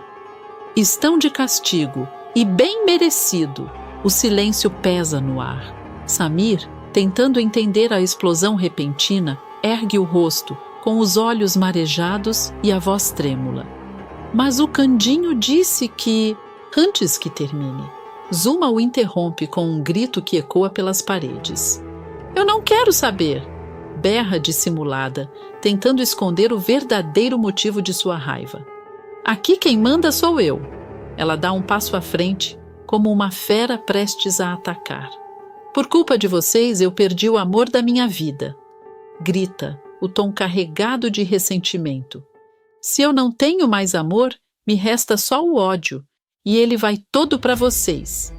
Estão de castigo, e bem merecido. O silêncio pesa no ar. Samir, tentando entender a explosão repentina, ergue o rosto, com os olhos marejados e a voz trêmula. Mas o Candinho disse que... Antes que termine, Zulma o interrompe com um grito que ecoa pelas paredes. Eu não quero saber! Berra dissimulada, tentando esconder o verdadeiro motivo de sua raiva. Aqui quem manda sou eu. Ela dá um passo à frente, como uma fera prestes a atacar. Por culpa de vocês, eu perdi o amor da minha vida. Grita, o tom carregado de ressentimento. Se eu não tenho mais amor, me resta só o ódio, e ele vai todo para vocês.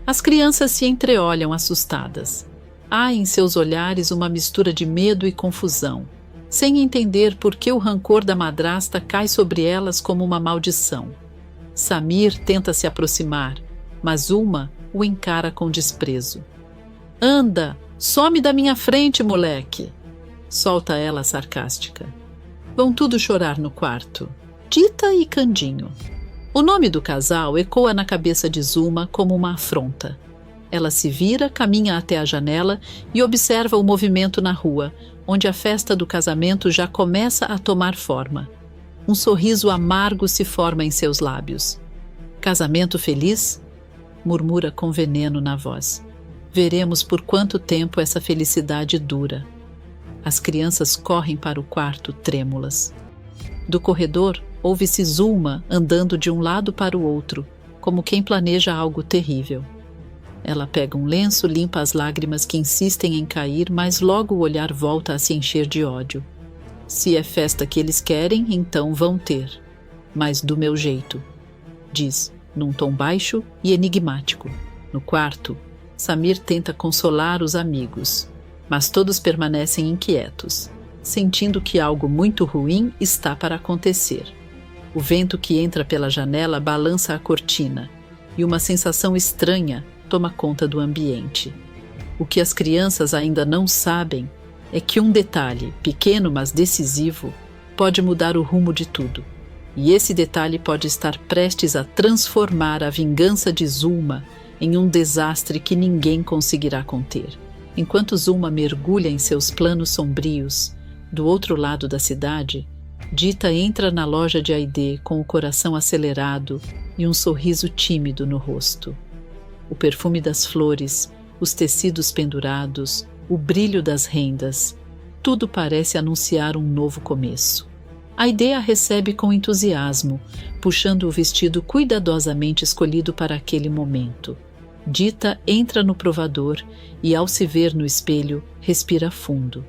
As crianças se entreolham assustadas. Há em seus olhares uma mistura de medo e confusão, sem entender por que o rancor da madrasta cai sobre elas como uma maldição. Samir tenta se aproximar, mas Zulma o encara com desprezo. Anda, some da minha frente, moleque! Solta ela sarcástica. Vão tudo chorar no quarto. Dita e Candinho. O nome do casal ecoa na cabeça de Zulma como uma afronta. Ela se vira, caminha até a janela e observa o movimento na rua, onde a festa do casamento já começa a tomar forma. Um sorriso amargo se forma em seus lábios. Casamento feliz? Murmura com veneno na voz. Veremos por quanto tempo essa felicidade dura. As crianças correm para o quarto trêmulas. Do corredor, ouve-se Zulma andando de um lado para o outro, como quem planeja algo terrível. Ela pega um lenço, limpa as lágrimas que insistem em cair, mas logo o olhar volta a se encher de ódio. Se é festa que eles querem, então vão ter. Mas do meu jeito, diz, num tom baixo e enigmático. No quarto, Samir tenta consolar os amigos, mas todos permanecem inquietos, sentindo que algo muito ruim está para acontecer. O vento que entra pela janela balança a cortina, e uma sensação estranha toma conta do ambiente. O que as crianças ainda não sabem é que um detalhe, pequeno mas decisivo, pode mudar o rumo de tudo. E esse detalhe pode estar prestes a transformar a vingança de Zulma em um desastre que ninguém conseguirá conter. Enquanto Zulma mergulha em seus planos sombrios, do outro lado da cidade, Dita entra na loja de Aidê com o coração acelerado e um sorriso tímido no rosto. O perfume das flores, os tecidos pendurados, o brilho das rendas, tudo parece anunciar um novo começo. Aidê a recebe com entusiasmo, puxando o vestido cuidadosamente escolhido para aquele momento. Dita entra no provador e, ao se ver no espelho, respira fundo.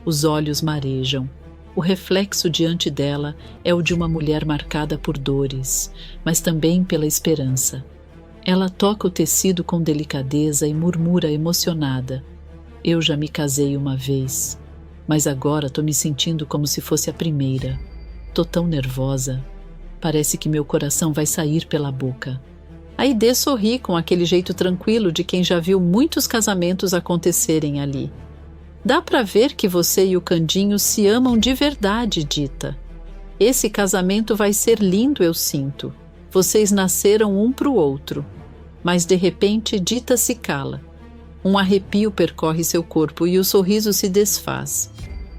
Os olhos marejam. O reflexo diante dela é o de uma mulher marcada por dores, mas também pela esperança. Ela toca o tecido com delicadeza e murmura emocionada. Eu já me casei uma vez, mas agora tô me sentindo como se fosse a primeira. Tô tão nervosa. Parece que meu coração vai sair pela boca. Aidê sorri com aquele jeito tranquilo de quem já viu muitos casamentos acontecerem ali. Dá pra ver que você e o Candinho se amam de verdade, Dita. Esse casamento vai ser lindo, eu sinto. Vocês nasceram um pro outro. Mas de repente Dita se cala. Um arrepio percorre seu corpo e o sorriso se desfaz.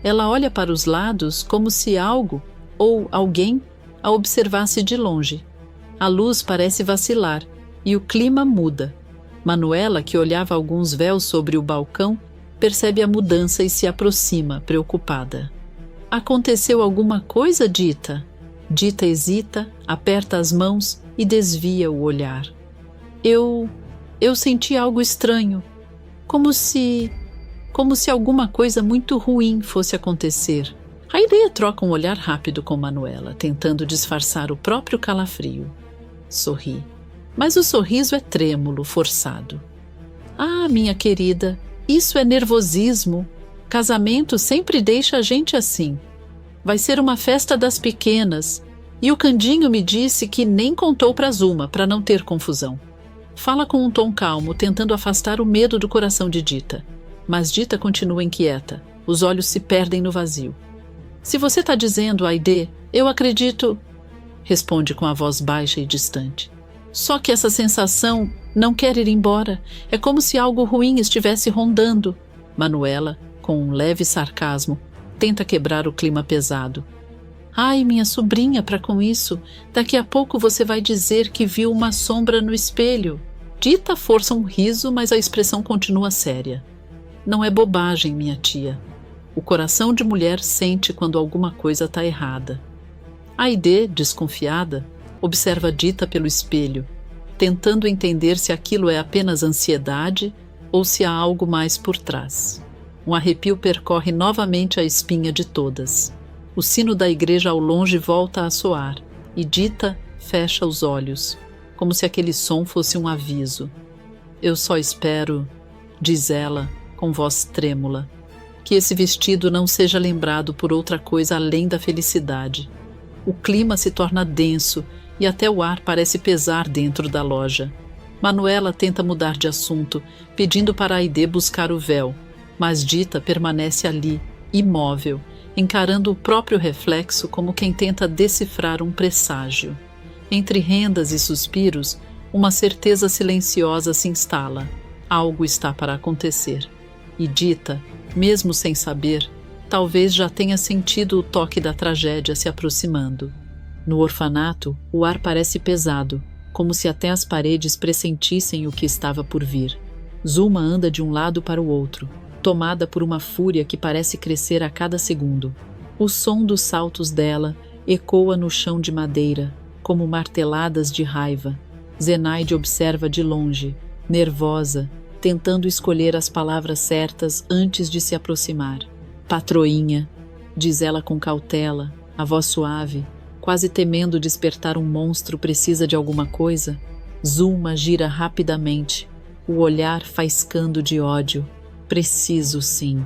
Ela olha para os lados como se algo, ou alguém, a observasse de longe. A luz parece vacilar e o clima muda. Manuela, que olhava alguns véus sobre o balcão, percebe a mudança e se aproxima, preocupada. Aconteceu alguma coisa, Dita? Dita hesita, aperta as mãos e desvia o olhar. Eu senti algo estranho, como se alguma coisa muito ruim fosse acontecer. Aidê troca um olhar rápido com Manuela, tentando disfarçar o próprio calafrio. Sorri, mas o sorriso é trêmulo, forçado. Ah, minha querida, isso é nervosismo. Casamento sempre deixa a gente assim. Vai ser uma festa das pequenas. E o Candinho me disse que nem contou para Zulma, para não ter confusão. Fala com um tom calmo, tentando afastar o medo do coração de Dita. Mas Dita continua inquieta. Os olhos se perdem no vazio. Se você está dizendo, Aidê, eu acredito... Responde com a voz baixa e distante. Só que essa sensação não quer ir embora. É como se algo ruim estivesse rondando. Manuela, com um leve sarcasmo, tenta quebrar o clima pesado. Ai, minha sobrinha, para com isso. Daqui a pouco você vai dizer que viu uma sombra no espelho. Dita força um riso, mas a expressão continua séria. Não é bobagem, minha tia. O coração de mulher sente quando alguma coisa está errada. Aidê, desconfiada, observa Dita pelo espelho, tentando entender se aquilo é apenas ansiedade ou se há algo mais por trás. Um arrepio percorre novamente a espinha de todas. O sino da igreja ao longe volta a soar e Dita fecha os olhos, como se aquele som fosse um aviso. Eu só espero, diz ela, com voz trêmula, que esse vestido não seja lembrado por outra coisa além da felicidade. O clima se torna denso e até o ar parece pesar dentro da loja. Manuela tenta mudar de assunto, pedindo para Aidê buscar o véu, mas Dita permanece ali, imóvel, encarando o próprio reflexo como quem tenta decifrar um presságio. Entre rendas e suspiros, uma certeza silenciosa se instala. Algo está para acontecer. E Dita, mesmo sem saber, talvez já tenha sentido o toque da tragédia se aproximando. No orfanato, o ar parece pesado, como se até as paredes pressentissem o que estava por vir. Zuma anda de um lado para o outro, tomada por uma fúria que parece crescer a cada segundo. O som dos saltos dela ecoa no chão de madeira, como marteladas de raiva. Zenaide observa de longe, nervosa, tentando escolher as palavras certas antes de se aproximar. Patroinha, diz ela com cautela, a voz suave, quase temendo despertar um monstro precisa de alguma coisa. Zuma gira rapidamente, o olhar faiscando de ódio. Preciso sim.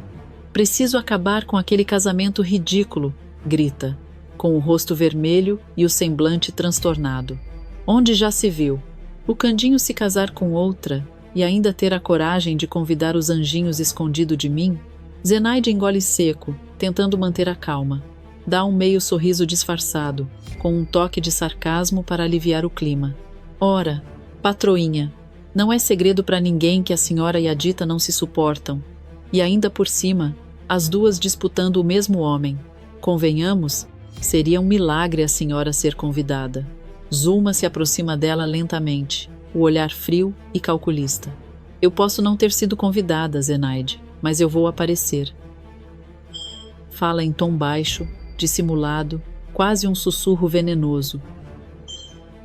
Preciso acabar com aquele casamento ridículo, grita, com o rosto vermelho e o semblante transtornado. Onde já se viu? O Candinho se casar com outra e ainda ter a coragem de convidar os anjinhos escondido de mim? Zenaide engole seco, tentando manter a calma. Dá um meio sorriso disfarçado, com um toque de sarcasmo para aliviar o clima. Ora, patroinha, não é segredo para ninguém que a senhora e a Dita não se suportam. E ainda por cima, as duas disputando o mesmo homem. Convenhamos, seria um milagre a senhora ser convidada. Zuma se aproxima dela lentamente, o olhar frio e calculista. Eu posso não ter sido convidada, Zenaide, mas eu vou aparecer. Fala em tom baixo, dissimulado, quase um sussurro venenoso.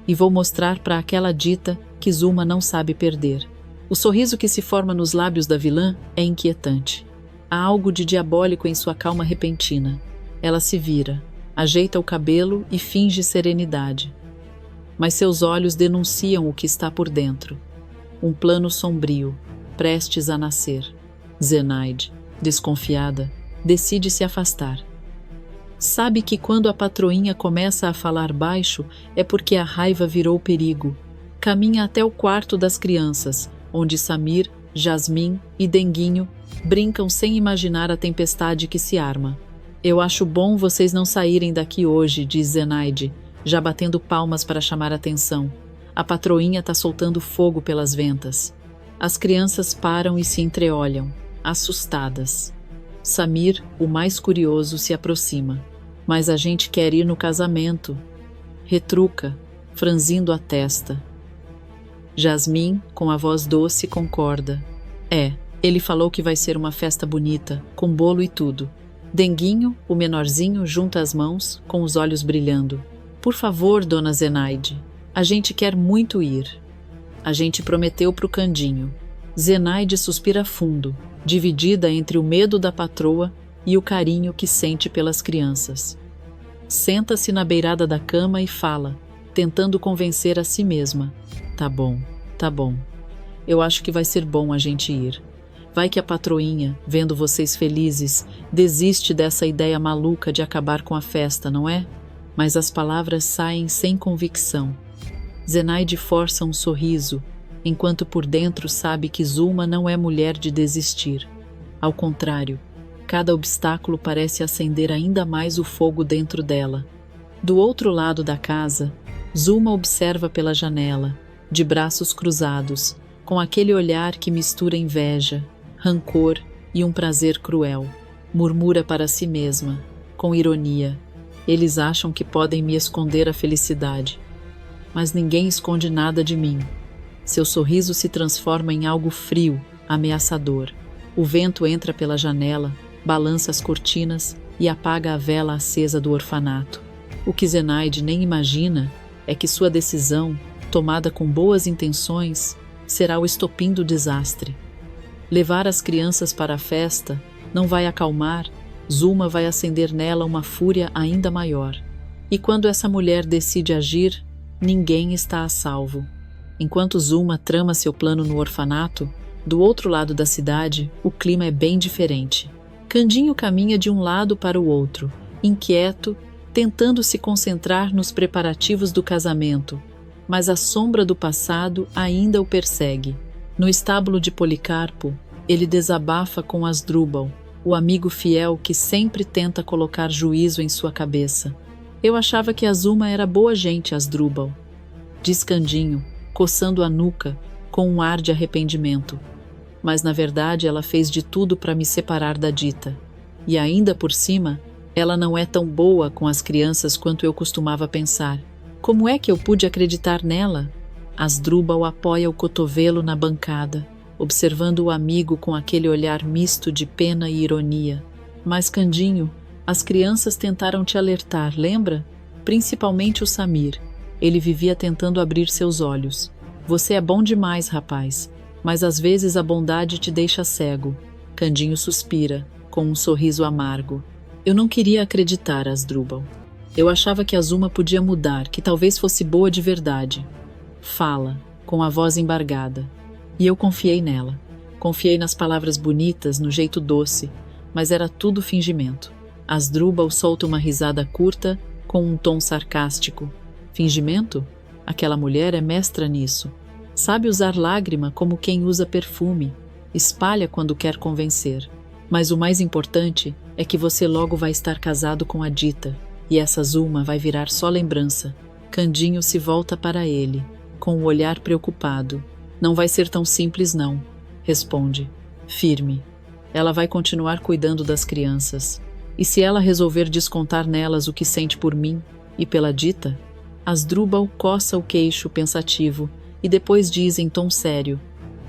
E vou mostrar para aquela Dita que Zuma não sabe perder. O sorriso que se forma nos lábios da vilã é inquietante. Há algo de diabólico em sua calma repentina. Ela se vira, ajeita o cabelo e finge serenidade. Mas seus olhos denunciam o que está por dentro. Um plano sombrio, prestes a nascer. Zenaide, desconfiada, decide se afastar. Sabe que quando a patroinha começa a falar baixo é porque a raiva virou perigo. Caminha até o quarto das crianças, onde Samir, Jasmim e Denguinho brincam sem imaginar a tempestade que se arma. Eu acho bom vocês não saírem daqui hoje, diz Zenaide, já batendo palmas para chamar atenção. A patroinha está soltando fogo pelas ventas. As crianças param e se entreolham, assustadas. Samir, o mais curioso, se aproxima. Mas a gente quer ir no casamento. Retruca, franzindo a testa. Jasmim, com a voz doce, concorda. Ele falou que vai ser uma festa bonita, com bolo e tudo. Denguinho, o menorzinho, junta as mãos, com os olhos brilhando. Por favor, dona Zenaide, a gente quer muito ir. A gente prometeu pro Candinho. Zenaide suspira fundo, dividida entre o medo da patroa e o carinho que sente pelas crianças. Senta-se na beirada da cama e fala, tentando convencer a si mesma. Tá bom. Eu acho que vai ser bom a gente ir. Vai que a patroinha, vendo vocês felizes, desiste dessa ideia maluca de acabar com a festa, não é? Mas as palavras saem sem convicção. Zenaide força um sorriso, enquanto por dentro sabe que Zuma não é mulher de desistir. Ao contrário, cada obstáculo parece acender ainda mais o fogo dentro dela. Do outro lado da casa, Zuma observa pela janela, de braços cruzados, com aquele olhar que mistura inveja, rancor e um prazer cruel. Murmura para si mesma, com ironia. Eles acham que podem me esconder a felicidade. Mas ninguém esconde nada de mim. Seu sorriso se transforma em algo frio, ameaçador. O vento entra pela janela, balança as cortinas e apaga a vela acesa do orfanato. O que Zenaide nem imagina é que sua decisão, tomada com boas intenções, será o estopim do desastre. Levar as crianças para a festa não vai acalmar, Zuma vai acender nela uma fúria ainda maior. E quando essa mulher decide agir, ninguém está a salvo. Enquanto Zuma trama seu plano no orfanato, do outro lado da cidade, o clima é bem diferente. Candinho caminha de um lado para o outro, inquieto, tentando se concentrar nos preparativos do casamento, mas a sombra do passado ainda o persegue. No estábulo de Policarpo, ele desabafa com Asdrúbal, o amigo fiel que sempre tenta colocar juízo em sua cabeça. Eu achava que Azuma era boa gente, Asdrúbal, diz Candinho, coçando a nuca, com um ar de arrependimento. mas na verdade ela fez de tudo para me separar da Dita. E ainda por cima, ela não é tão boa com as crianças quanto eu costumava pensar. Como é que eu pude acreditar nela? Asdrúbal apoia o cotovelo na bancada, observando o amigo com aquele olhar misto de pena e ironia. Mas, Candinho, as crianças tentaram te alertar, lembra? Principalmente o Samir. Ele vivia tentando abrir seus olhos. Você é bom demais, rapaz, mas às vezes a bondade te deixa cego. Candinho suspira, com um sorriso amargo. Eu não queria acreditar, Asdrúbal. Eu achava que Azuma podia mudar, que talvez fosse boa de verdade. Fala, com a voz embargada. E eu confiei nela. Confiei nas palavras bonitas, no jeito doce, mas era tudo fingimento. Asdrúbal solta uma risada curta, com um tom sarcástico. Fingimento? Aquela mulher é mestra nisso. Sabe usar lágrima como quem usa perfume. Espalha quando quer convencer. Mas o mais importante é que você logo vai estar casado com a Dita, e essa Azuma vai virar só lembrança. Candinho se volta para ele, com o olhar preocupado. Não vai ser tão simples não, responde, firme. Ela vai continuar cuidando das crianças. E se ela resolver descontar nelas o que sente por mim e pela Dita? Asdrúbal coça o queixo pensativo e depois diz em tom sério: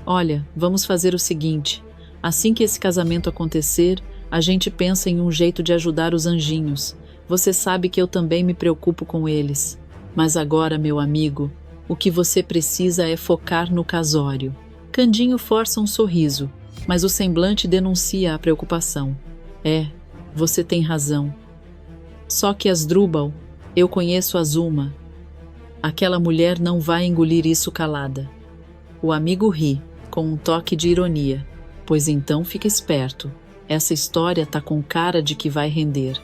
olha, vamos fazer o seguinte. Assim que esse casamento acontecer, a gente pensa em um jeito de ajudar os anjinhos. Você sabe que eu também me preocupo com eles. Mas agora, meu amigo, o que você precisa é focar no casório. Candinho força um sorriso, mas o semblante denuncia a preocupação. É, você tem razão. Só que Asdrúbal, eu conheço Azuma. Aquela mulher não vai engolir isso calada. O amigo ri, com um toque de ironia. Pois então fica esperto. Essa história tá com cara de que vai render.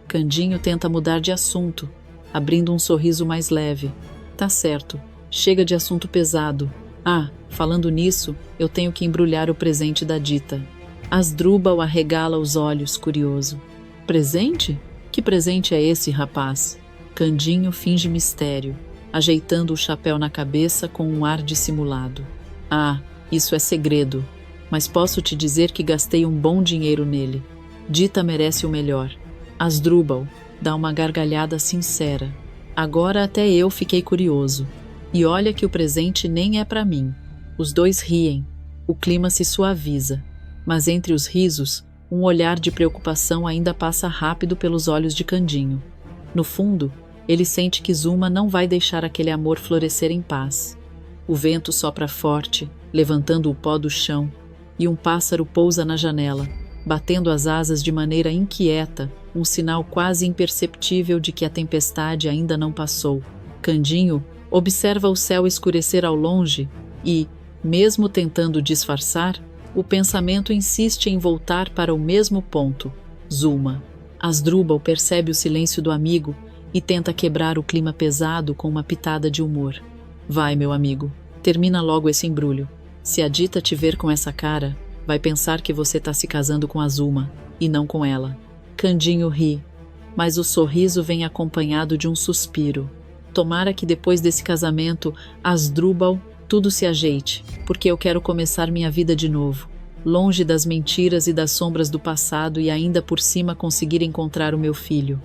Candinho tenta mudar de assunto, abrindo um sorriso mais leve. Tá certo, chega de assunto pesado. Ah, falando nisso, eu tenho que embrulhar o presente da Dita. Asdrúbal arregala os olhos, curioso. Presente? Que presente é esse, rapaz? Candinho finge mistério, ajeitando o chapéu na cabeça com um ar dissimulado. Ah, isso é segredo, mas posso te dizer que gastei um bom dinheiro nele. Dita merece o melhor. Asdrúbal dá uma gargalhada sincera. Agora até eu fiquei curioso. E olha que o presente nem é para mim. Os dois riem. O clima se suaviza. Mas entre os risos, um olhar de preocupação ainda passa rápido pelos olhos de Candinho. No fundo, ele sente que Zuma não vai deixar aquele amor florescer em paz. O vento sopra forte, levantando o pó do chão, e um pássaro pousa na janela, batendo as asas de maneira inquieta, um sinal quase imperceptível de que a tempestade ainda não passou. Candinho observa o céu escurecer ao longe e, mesmo tentando disfarçar, o pensamento insiste em voltar para o mesmo ponto, Zuma. Asdrúbal percebe o silêncio do amigo e tenta quebrar o clima pesado com uma pitada de humor. Vai, meu amigo, termina logo esse embrulho. Se a Dita te ver com essa cara, vai pensar que você está se casando com Azuma, e não com ela. Candinho ri, mas o sorriso vem acompanhado de um suspiro. Tomara que depois desse casamento, Asdrúbal, tudo se ajeite, porque eu quero começar minha vida de novo, longe das mentiras e das sombras do passado e ainda por cima conseguir encontrar o meu filho.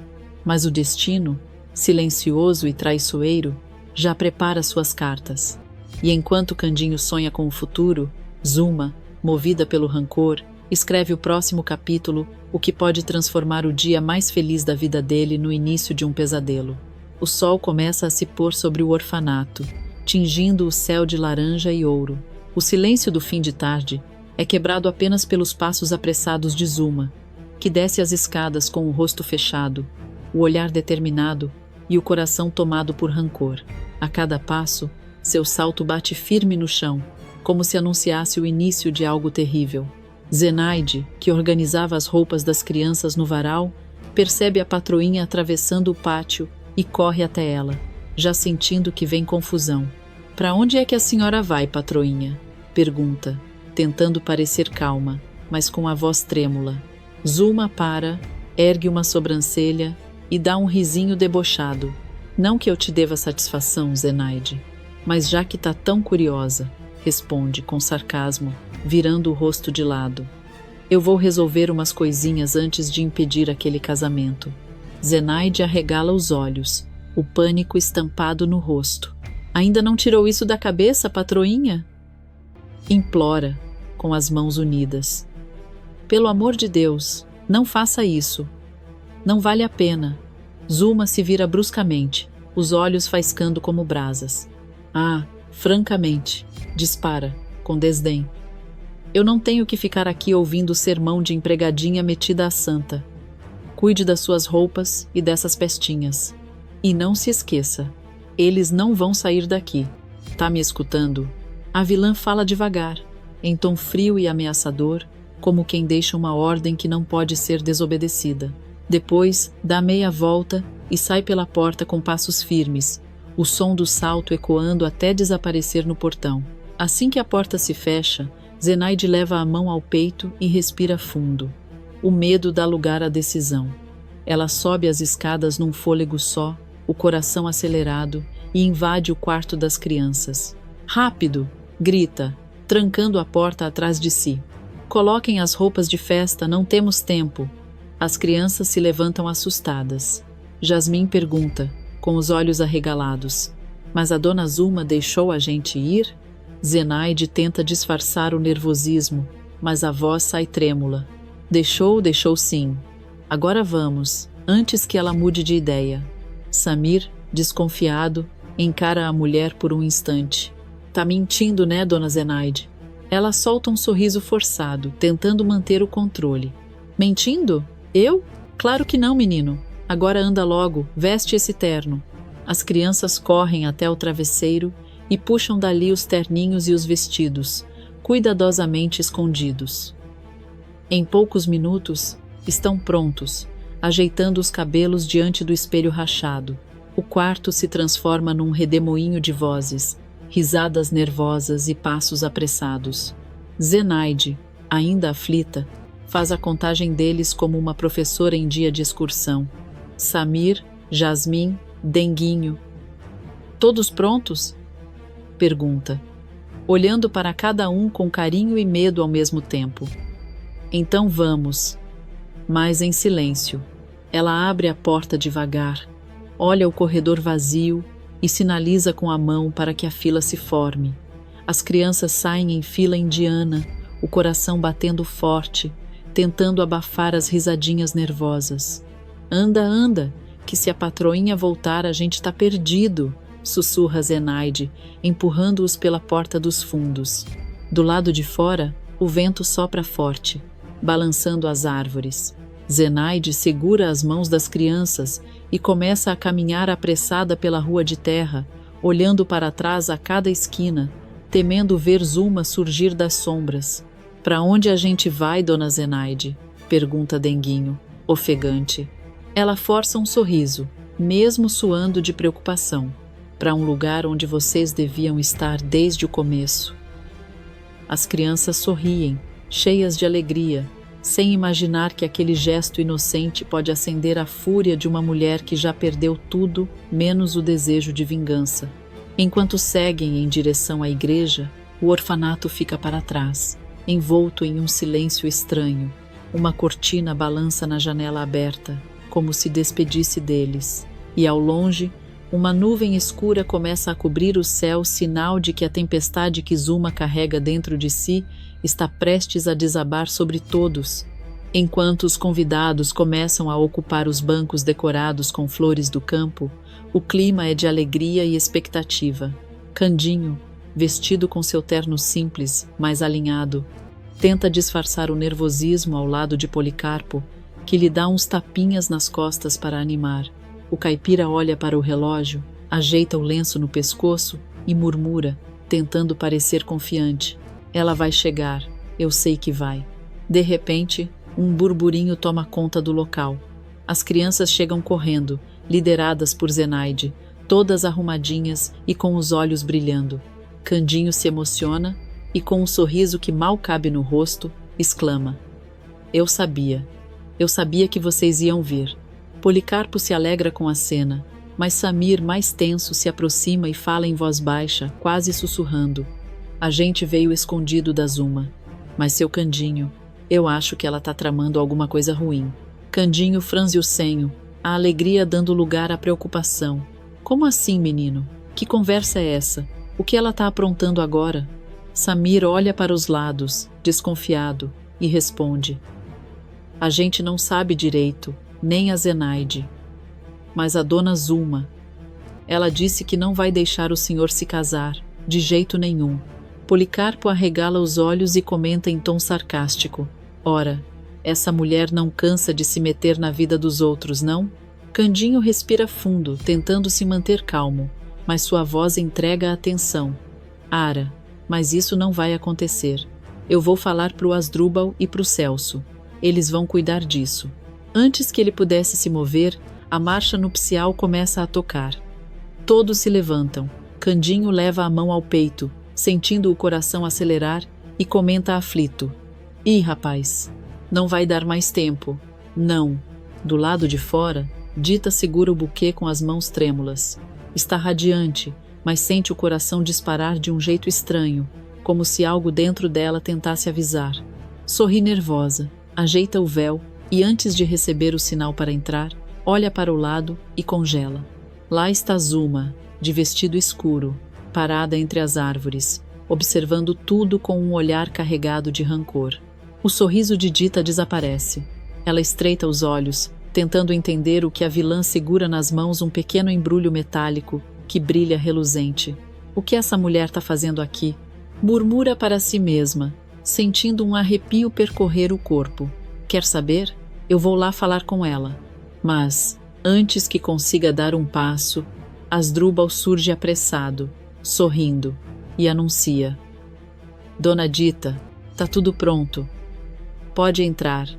Mas o destino, silencioso e traiçoeiro, já prepara suas cartas. E enquanto Candinho sonha com o futuro, Zuma, movida pelo rancor, escreve o próximo capítulo, o que pode transformar o dia mais feliz da vida dele no início de um pesadelo. O sol começa a se pôr sobre o orfanato, tingindo o céu de laranja e ouro. O silêncio do fim de tarde é quebrado apenas pelos passos apressados de Zuma, que desce as escadas com o rosto fechado, o olhar determinado e o coração tomado por rancor. A cada passo, seu salto bate firme no chão, como se anunciasse o início de algo terrível. Zenaide, que organizava as roupas das crianças no varal, percebe a patroinha atravessando o pátio e corre até ela, já sentindo que vem confusão. "Para onde é que a senhora vai, patroinha?" pergunta, tentando parecer calma, mas com a voz trêmula. Zuma para, ergue uma sobrancelha e dá um risinho debochado. "Não que eu te deva satisfação, Zenaide, mas já que tá tão curiosa", responde com sarcasmo, virando o rosto de lado. Eu vou resolver umas coisinhas antes de impedir aquele casamento. Zenaide arregala os olhos, o pânico estampado no rosto. Ainda não tirou isso da cabeça, patroinha? Implora, com as mãos unidas. Pelo amor de Deus, não faça isso. Não vale a pena. Zuma se vira bruscamente, os olhos faiscando como brasas. Ah, francamente, dispara, com desdém. Eu não tenho que ficar aqui ouvindo o sermão de empregadinha metida à santa. Cuide das suas roupas e dessas pestinhas. E não se esqueça, eles não vão sair daqui. Tá me escutando? A vilã fala devagar, em tom frio e ameaçador, como quem deixa uma ordem que não pode ser desobedecida. Depois, dá meia volta e sai pela porta com passos firmes, o som do salto ecoando até desaparecer no portão. Assim que a porta se fecha, Zenaide leva a mão ao peito e respira fundo. O medo dá lugar à decisão. Ela sobe as escadas num fôlego só, o coração acelerado, e invade o quarto das crianças. Rápido! Grita, trancando a porta atrás de si. Coloquem as roupas de festa, não temos tempo. As crianças se levantam assustadas. Jasmin pergunta, com os olhos arregalados: mas a dona Zuma deixou a gente ir? Zenaide tenta disfarçar o nervosismo, mas a voz sai trêmula. Deixou sim. Agora vamos, antes que ela mude de ideia. Samir, desconfiado, encara a mulher por um instante. Tá mentindo, né, dona Zenaide? Ela solta um sorriso forçado, tentando manter o controle. Mentindo? Eu? Claro que não, menino. Agora anda logo, veste esse terno. As crianças correm até o travesseiro e puxam dali os terninhos e os vestidos, cuidadosamente escondidos. Em poucos minutos, estão prontos, ajeitando os cabelos diante do espelho rachado. O quarto se transforma num redemoinho de vozes, risadas nervosas e passos apressados. Zenaide, ainda aflita, faz a contagem deles como uma professora em dia de excursão. Samir, Jasmin, Denguinho. Todos prontos? Pergunta, olhando para cada um com carinho e medo ao mesmo tempo. Então vamos. Mas em silêncio. Ela abre a porta devagar, olha o corredor vazio e sinaliza com a mão para que a fila se forme. As crianças saem em fila indiana, o coração batendo forte, tentando abafar as risadinhas nervosas. Anda, anda, que se a patroinha voltar a gente tá perdido, sussurra Zenaide, empurrando-os pela porta dos fundos. Do lado de fora, o vento sopra forte, balançando as árvores. Zenaide segura as mãos das crianças e começa a caminhar apressada pela rua de terra, olhando para trás a cada esquina, temendo ver Zuma surgir das sombras. Para onde a gente vai, dona Zenaide? Pergunta Denguinho, ofegante. Ela força um sorriso, mesmo suando de preocupação. Para um lugar onde vocês deviam estar desde o começo. As crianças sorriem, cheias de alegria, sem imaginar que aquele gesto inocente pode acender a fúria de uma mulher que já perdeu tudo, menos o desejo de vingança. Enquanto seguem em direção à igreja, o orfanato fica para trás, envolto em um silêncio estranho. Uma cortina balança na janela aberta, como se despedisse deles, e ao longe, uma nuvem escura começa a cobrir o céu, sinal de que a tempestade que Zuma carrega dentro de si está prestes a desabar sobre todos. Enquanto os convidados começam a ocupar os bancos decorados com flores do campo, o clima é de alegria e expectativa. Candinho, vestido com seu terno simples, mas alinhado, tenta disfarçar o nervosismo ao lado de Policarpo, que lhe dá uns tapinhas nas costas para animar. O caipira olha para o relógio, ajeita o lenço no pescoço e murmura, tentando parecer confiante. Ela vai chegar, eu sei que vai. De repente, um burburinho toma conta do local. As crianças chegam correndo, lideradas por Zenaide, todas arrumadinhas e com os olhos brilhando. Candinho se emociona e, com um sorriso que mal cabe no rosto, exclama: Eu sabia que vocês iam vir. Policarpo se alegra com a cena, mas Samir, mais tenso, se aproxima e fala em voz baixa, quase sussurrando: A gente veio escondido da Zuma. Mas seu Candinho, eu acho que ela tá tramando alguma coisa ruim. Candinho franze o senho, a alegria dando lugar à preocupação. Como assim, menino? Que conversa é essa? O que ela tá aprontando agora? Samir olha para os lados, desconfiado, e responde: a gente não sabe direito, nem a Zenaide. Mas a dona Zuma, ela disse que não vai deixar o senhor se casar, de jeito nenhum. Policarpo arregala os olhos e comenta em tom sarcástico: ora, essa mulher não cansa de se meter na vida dos outros, não? Candinho respira fundo, tentando se manter calmo, mas sua voz entrega a tensão. Ara, mas isso não vai acontecer. Eu vou falar pro Asdrúbal e pro Celso. Eles vão cuidar disso. Antes que ele pudesse se mover, a marcha nupcial começa a tocar. Todos se levantam. Candinho leva a mão ao peito, sentindo o coração acelerar, e comenta aflito: ih, rapaz, não vai dar mais tempo. Não. Do lado de fora, Dita segura o buquê com as mãos trêmulas. Está radiante, mas sente o coração disparar de um jeito estranho, como se algo dentro dela tentasse avisar. Sorri nervosa, ajeita o véu e, antes de receber o sinal para entrar, olha para o lado e congela. Lá está Zuma, de vestido escuro, parada entre as árvores, observando tudo com um olhar carregado de rancor. O sorriso de Dita desaparece. Ela estreita os olhos, tentando entender o que a vilã segura nas mãos, um pequeno embrulho metálico que brilha reluzente. O que essa mulher está fazendo aqui? Murmura para si mesma, sentindo um arrepio percorrer o corpo. Quer saber? Eu vou lá falar com ela. Mas, antes que consiga dar um passo, Asdrúbal surge apressado, sorrindo, e anuncia: Dona Dita, tá tudo pronto. Pode entrar.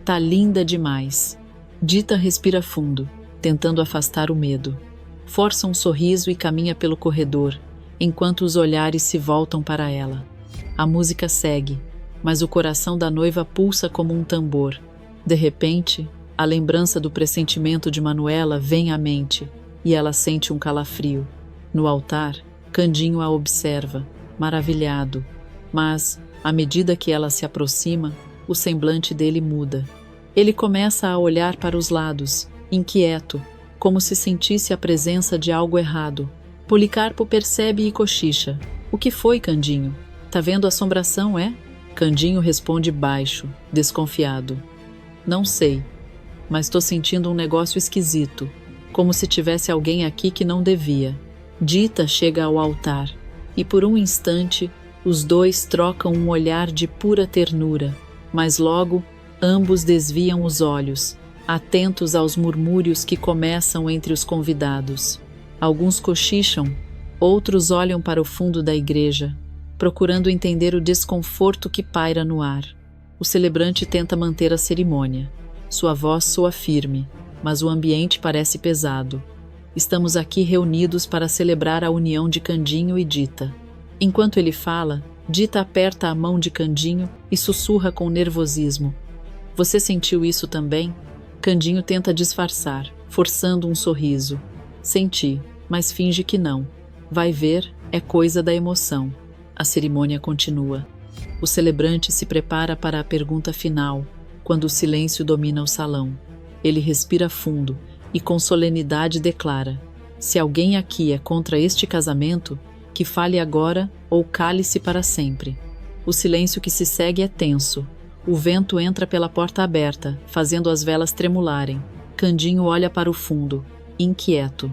Tá linda demais. Dita respira fundo, tentando afastar o medo. Força um sorriso e caminha pelo corredor, enquanto os olhares se voltam para ela. A música segue, mas o coração da noiva pulsa como um tambor. De repente, a lembrança do pressentimento de Manuela vem à mente, e ela sente um calafrio. No altar, Candinho a observa, maravilhado, mas, à medida que ela se aproxima, o semblante dele muda. Ele começa a olhar para os lados, inquieto, como se sentisse a presença de algo errado. Policarpo percebe e cochicha: o que foi, Candinho? Tá vendo assombração, é? Candinho responde baixo, desconfiado: não sei, mas tô sentindo um negócio esquisito, como se tivesse alguém aqui que não devia. Dita chega ao altar, e por um instante os dois trocam um olhar de pura ternura, mas logo ambos desviam os olhos, atentos aos murmúrios que começam entre os convidados. Alguns cochicham, outros olham para o fundo da igreja, procurando entender o desconforto que paira no ar. O celebrante tenta manter a cerimônia. Sua voz soa firme, mas o ambiente parece pesado. Estamos aqui reunidos para celebrar a união de Candinho e Dita. Enquanto ele fala, Dita aperta a mão de Candinho e sussurra com nervosismo: você sentiu isso também? Candinho tenta disfarçar, forçando um sorriso. Senti, mas finge que não. Vai ver, é coisa da emoção. A cerimônia continua. O celebrante se prepara para a pergunta final, quando o silêncio domina o salão. Ele respira fundo e com solenidade declara: se alguém aqui é contra este casamento, que fale agora ou cale-se para sempre. O silêncio que se segue é tenso. O vento entra pela porta aberta, fazendo as velas tremularem. Candinho olha para o fundo, inquieto.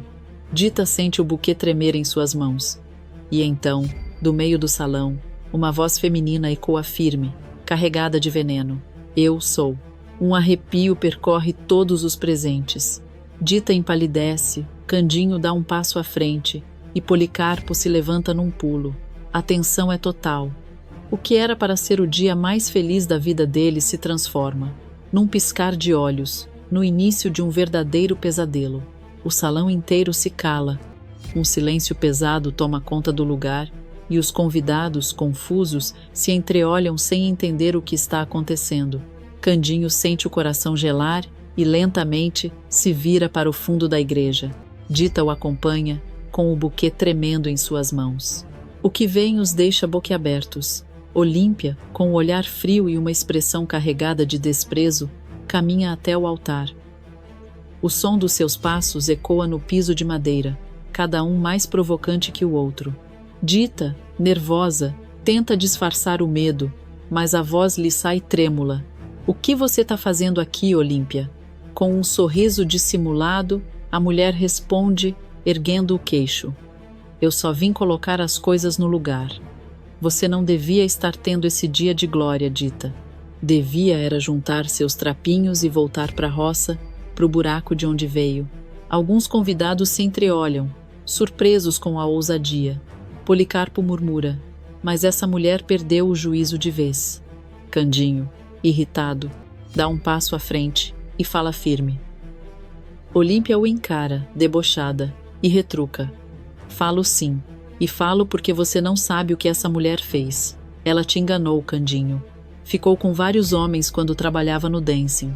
Dita sente o buquê tremer em suas mãos. E então, do meio do salão, uma voz feminina ecoa firme, carregada de veneno: eu sou. Um arrepio percorre todos os presentes. Dita empalidece, Candinho dá um passo à frente, e Policarpo se levanta num pulo. A tensão é total. O que era para ser o dia mais feliz da vida deles se transforma, num piscar de olhos, no início de um verdadeiro pesadelo. O salão inteiro se cala. Um silêncio pesado toma conta do lugar e os convidados, confusos, se entreolham sem entender o que está acontecendo. Candinho sente o coração gelar e, lentamente, se vira para o fundo da igreja. Dita o acompanha, com o buquê tremendo em suas mãos. O que vem os deixa boquiabertos. Olímpia, com o olhar frio e uma expressão carregada de desprezo, caminha até o altar. O som dos seus passos ecoa no piso de madeira, cada um mais provocante que o outro. Dita, nervosa, tenta disfarçar o medo, mas a voz lhe sai trêmula. O que você está fazendo aqui, Olímpia? Com um sorriso dissimulado, a mulher responde, erguendo o queixo. Eu só vim colocar as coisas no lugar. Você não devia estar tendo esse dia de glória, Dita. Devia era juntar seus trapinhos e voltar para a roça, para o buraco de onde veio. Alguns convidados se entreolham, surpresos com a ousadia. Policarpo murmura, mas essa mulher perdeu o juízo de vez. Candinho, irritado, dá um passo à frente e fala firme. Olímpia o encara, debochada, e retruca. Falo sim, e falo porque você não sabe o que essa mulher fez. Ela te enganou, Candinho. Ficou com vários homens quando trabalhava no dancing.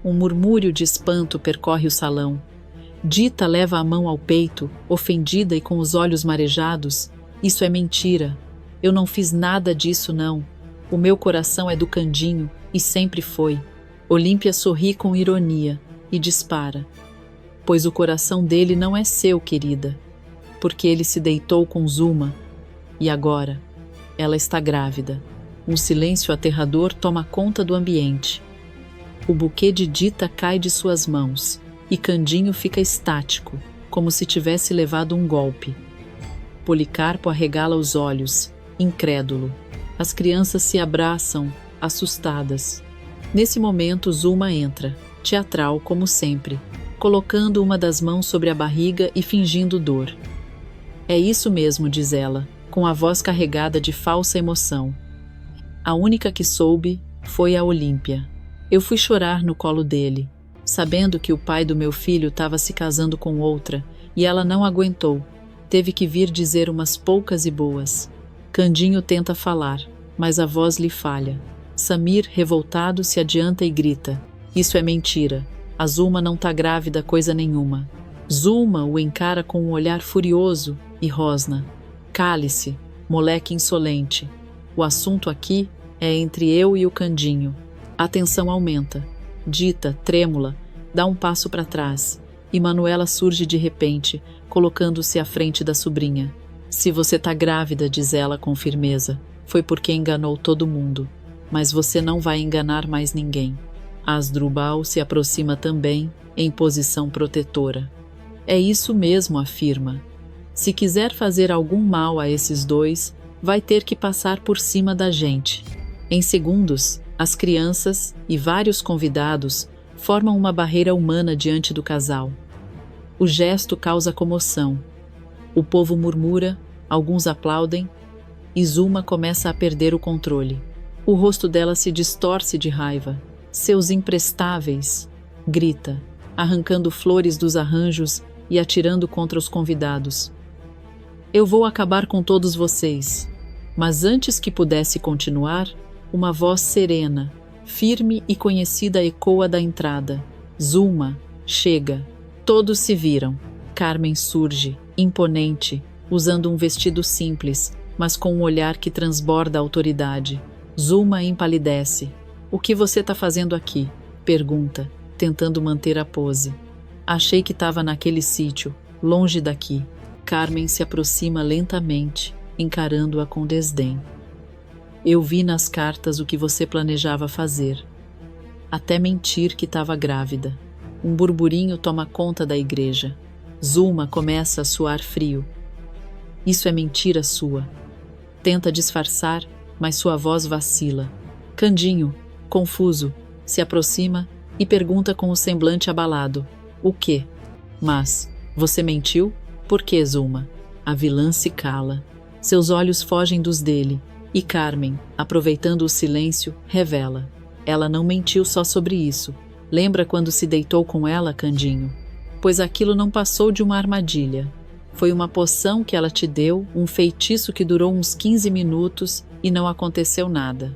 Um murmúrio de espanto percorre o salão. Dita leva a mão ao peito, ofendida e com os olhos marejados. Isso é mentira. Eu não fiz nada disso, não. O meu coração é do Candinho, e sempre foi. Olímpia sorri com ironia e dispara. Pois o coração dele não é seu, querida. Porque ele se deitou com Zuma. E agora? Ela está grávida. Um silêncio aterrador toma conta do ambiente. O buquê de Dita cai de suas mãos, e Candinho fica estático, como se tivesse levado um golpe. Policarpo arregala os olhos, incrédulo. As crianças se abraçam, assustadas. Nesse momento, Zuma entra, teatral como sempre, colocando uma das mãos sobre a barriga e fingindo dor. É isso mesmo, diz ela, com a voz carregada de falsa emoção. A única que soube foi a Olímpia. Eu fui chorar no colo dele, sabendo que o pai do meu filho estava se casando com outra, e ela não aguentou. Teve que vir dizer umas poucas e boas. Candinho tenta falar, mas a voz lhe falha. Samir, revoltado, se adianta e grita. Isso é mentira. A Zuma não tá grávida coisa nenhuma. Zuma o encara com um olhar furioso e rosna. Cale-se, moleque insolente. O assunto aqui é entre eu e o Candinho. A tensão aumenta. Dita, trêmula, dá um passo para trás, e Manuela surge de repente, colocando-se à frente da sobrinha. Se você tá grávida, diz ela com firmeza, foi porque enganou todo mundo. Mas você não vai enganar mais ninguém. Asdrubal se aproxima também, em posição protetora. É isso mesmo, afirma. Se quiser fazer algum mal a esses dois, vai ter que passar por cima da gente. Em segundos, as crianças e vários convidados formam uma barreira humana diante do casal. O gesto causa comoção. O povo murmura, alguns aplaudem, e Zuma começa a perder o controle. O rosto dela se distorce de raiva. Seus imprestáveis, grita, arrancando flores dos arranjos e atirando contra os convidados. Eu vou acabar com todos vocês. Mas antes que pudesse continuar, uma voz serena, firme e conhecida ecoa da entrada. Zuma, chega. Todos se viram. Carmen surge, imponente, usando um vestido simples, mas com um olhar que transborda autoridade. Zuma empalidece. O que você está fazendo aqui? Pergunta, tentando manter a pose. Achei que estava naquele sítio, longe daqui. Carmen se aproxima lentamente, encarando-a com desdém. Eu vi nas cartas o que você planejava fazer. Até mentir que estava grávida. Um burburinho toma conta da igreja. Zuma começa a suar frio. Isso é mentira sua. Tenta disfarçar, mas sua voz vacila. Candinho, confuso, se aproxima e pergunta com o semblante abalado. O quê? Mas, você mentiu? Por que, Zuma? A vilã se cala. Seus olhos fogem dos dele. E Carmen, aproveitando o silêncio, revela. Ela não mentiu só sobre isso. Lembra quando se deitou com ela, Candinho? Pois aquilo não passou de uma armadilha. Foi uma poção que ela te deu, um feitiço que durou uns 15 minutos e não aconteceu nada.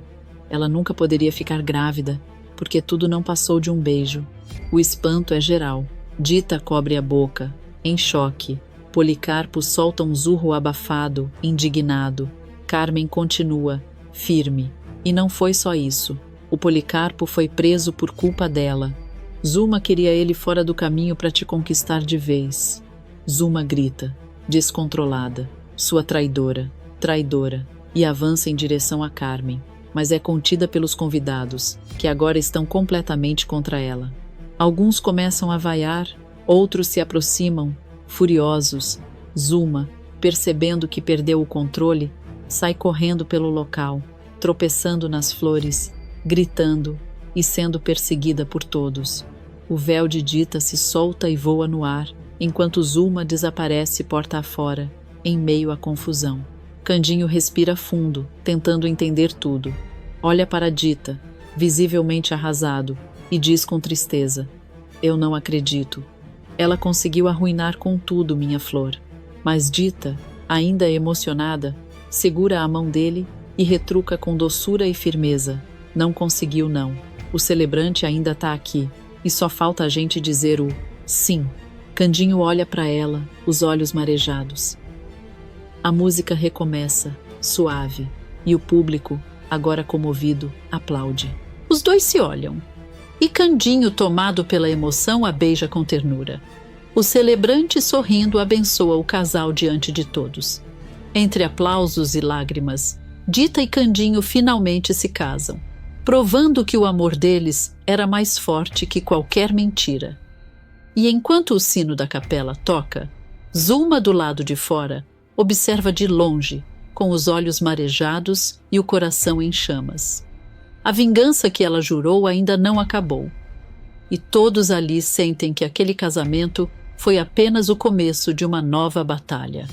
Ela nunca poderia ficar grávida, porque tudo não passou de um beijo. O espanto é geral. Dita cobre a boca, em choque. Policarpo solta um zurro abafado, indignado. Carmen continua, firme. E não foi só isso. O Policarpo foi preso por culpa dela. Zuma queria ele fora do caminho para te conquistar de vez. Zuma grita, descontrolada, sua traidora, traidora, e avança em direção a Carmen, mas é contida pelos convidados, que agora estão completamente contra ela. Alguns começam a vaiar, outros se aproximam, furiosos. Zuma, percebendo que perdeu o controle, sai correndo pelo local, tropeçando nas flores, gritando e sendo perseguida por todos. O véu de Dita se solta e voa no ar, enquanto Zuma desaparece porta afora, em meio à confusão. Candinho respira fundo, tentando entender tudo. Olha para Dita, visivelmente arrasado, e diz com tristeza: "Eu não acredito. Ela conseguiu arruinar com tudo minha flor." Mas Dita, ainda emocionada, segura a mão dele e retruca com doçura e firmeza: "Não conseguiu não. O celebrante ainda está aqui, e só falta a gente dizer o sim." Candinho olha para ela, os olhos marejados. A música recomeça, suave, e o público, agora comovido, aplaude. Os dois se olham, e Candinho, tomado pela emoção, a beija com ternura. O celebrante, sorrindo, abençoa o casal diante de todos. Entre aplausos e lágrimas, Dita e Candinho finalmente se casam, provando que o amor deles era mais forte que qualquer mentira. E enquanto o sino da capela toca, Zuma, do lado de fora, observa de longe, com os olhos marejados e o coração em chamas. A vingança que ela jurou ainda não acabou. E todos ali sentem que aquele casamento foi apenas o começo de uma nova batalha.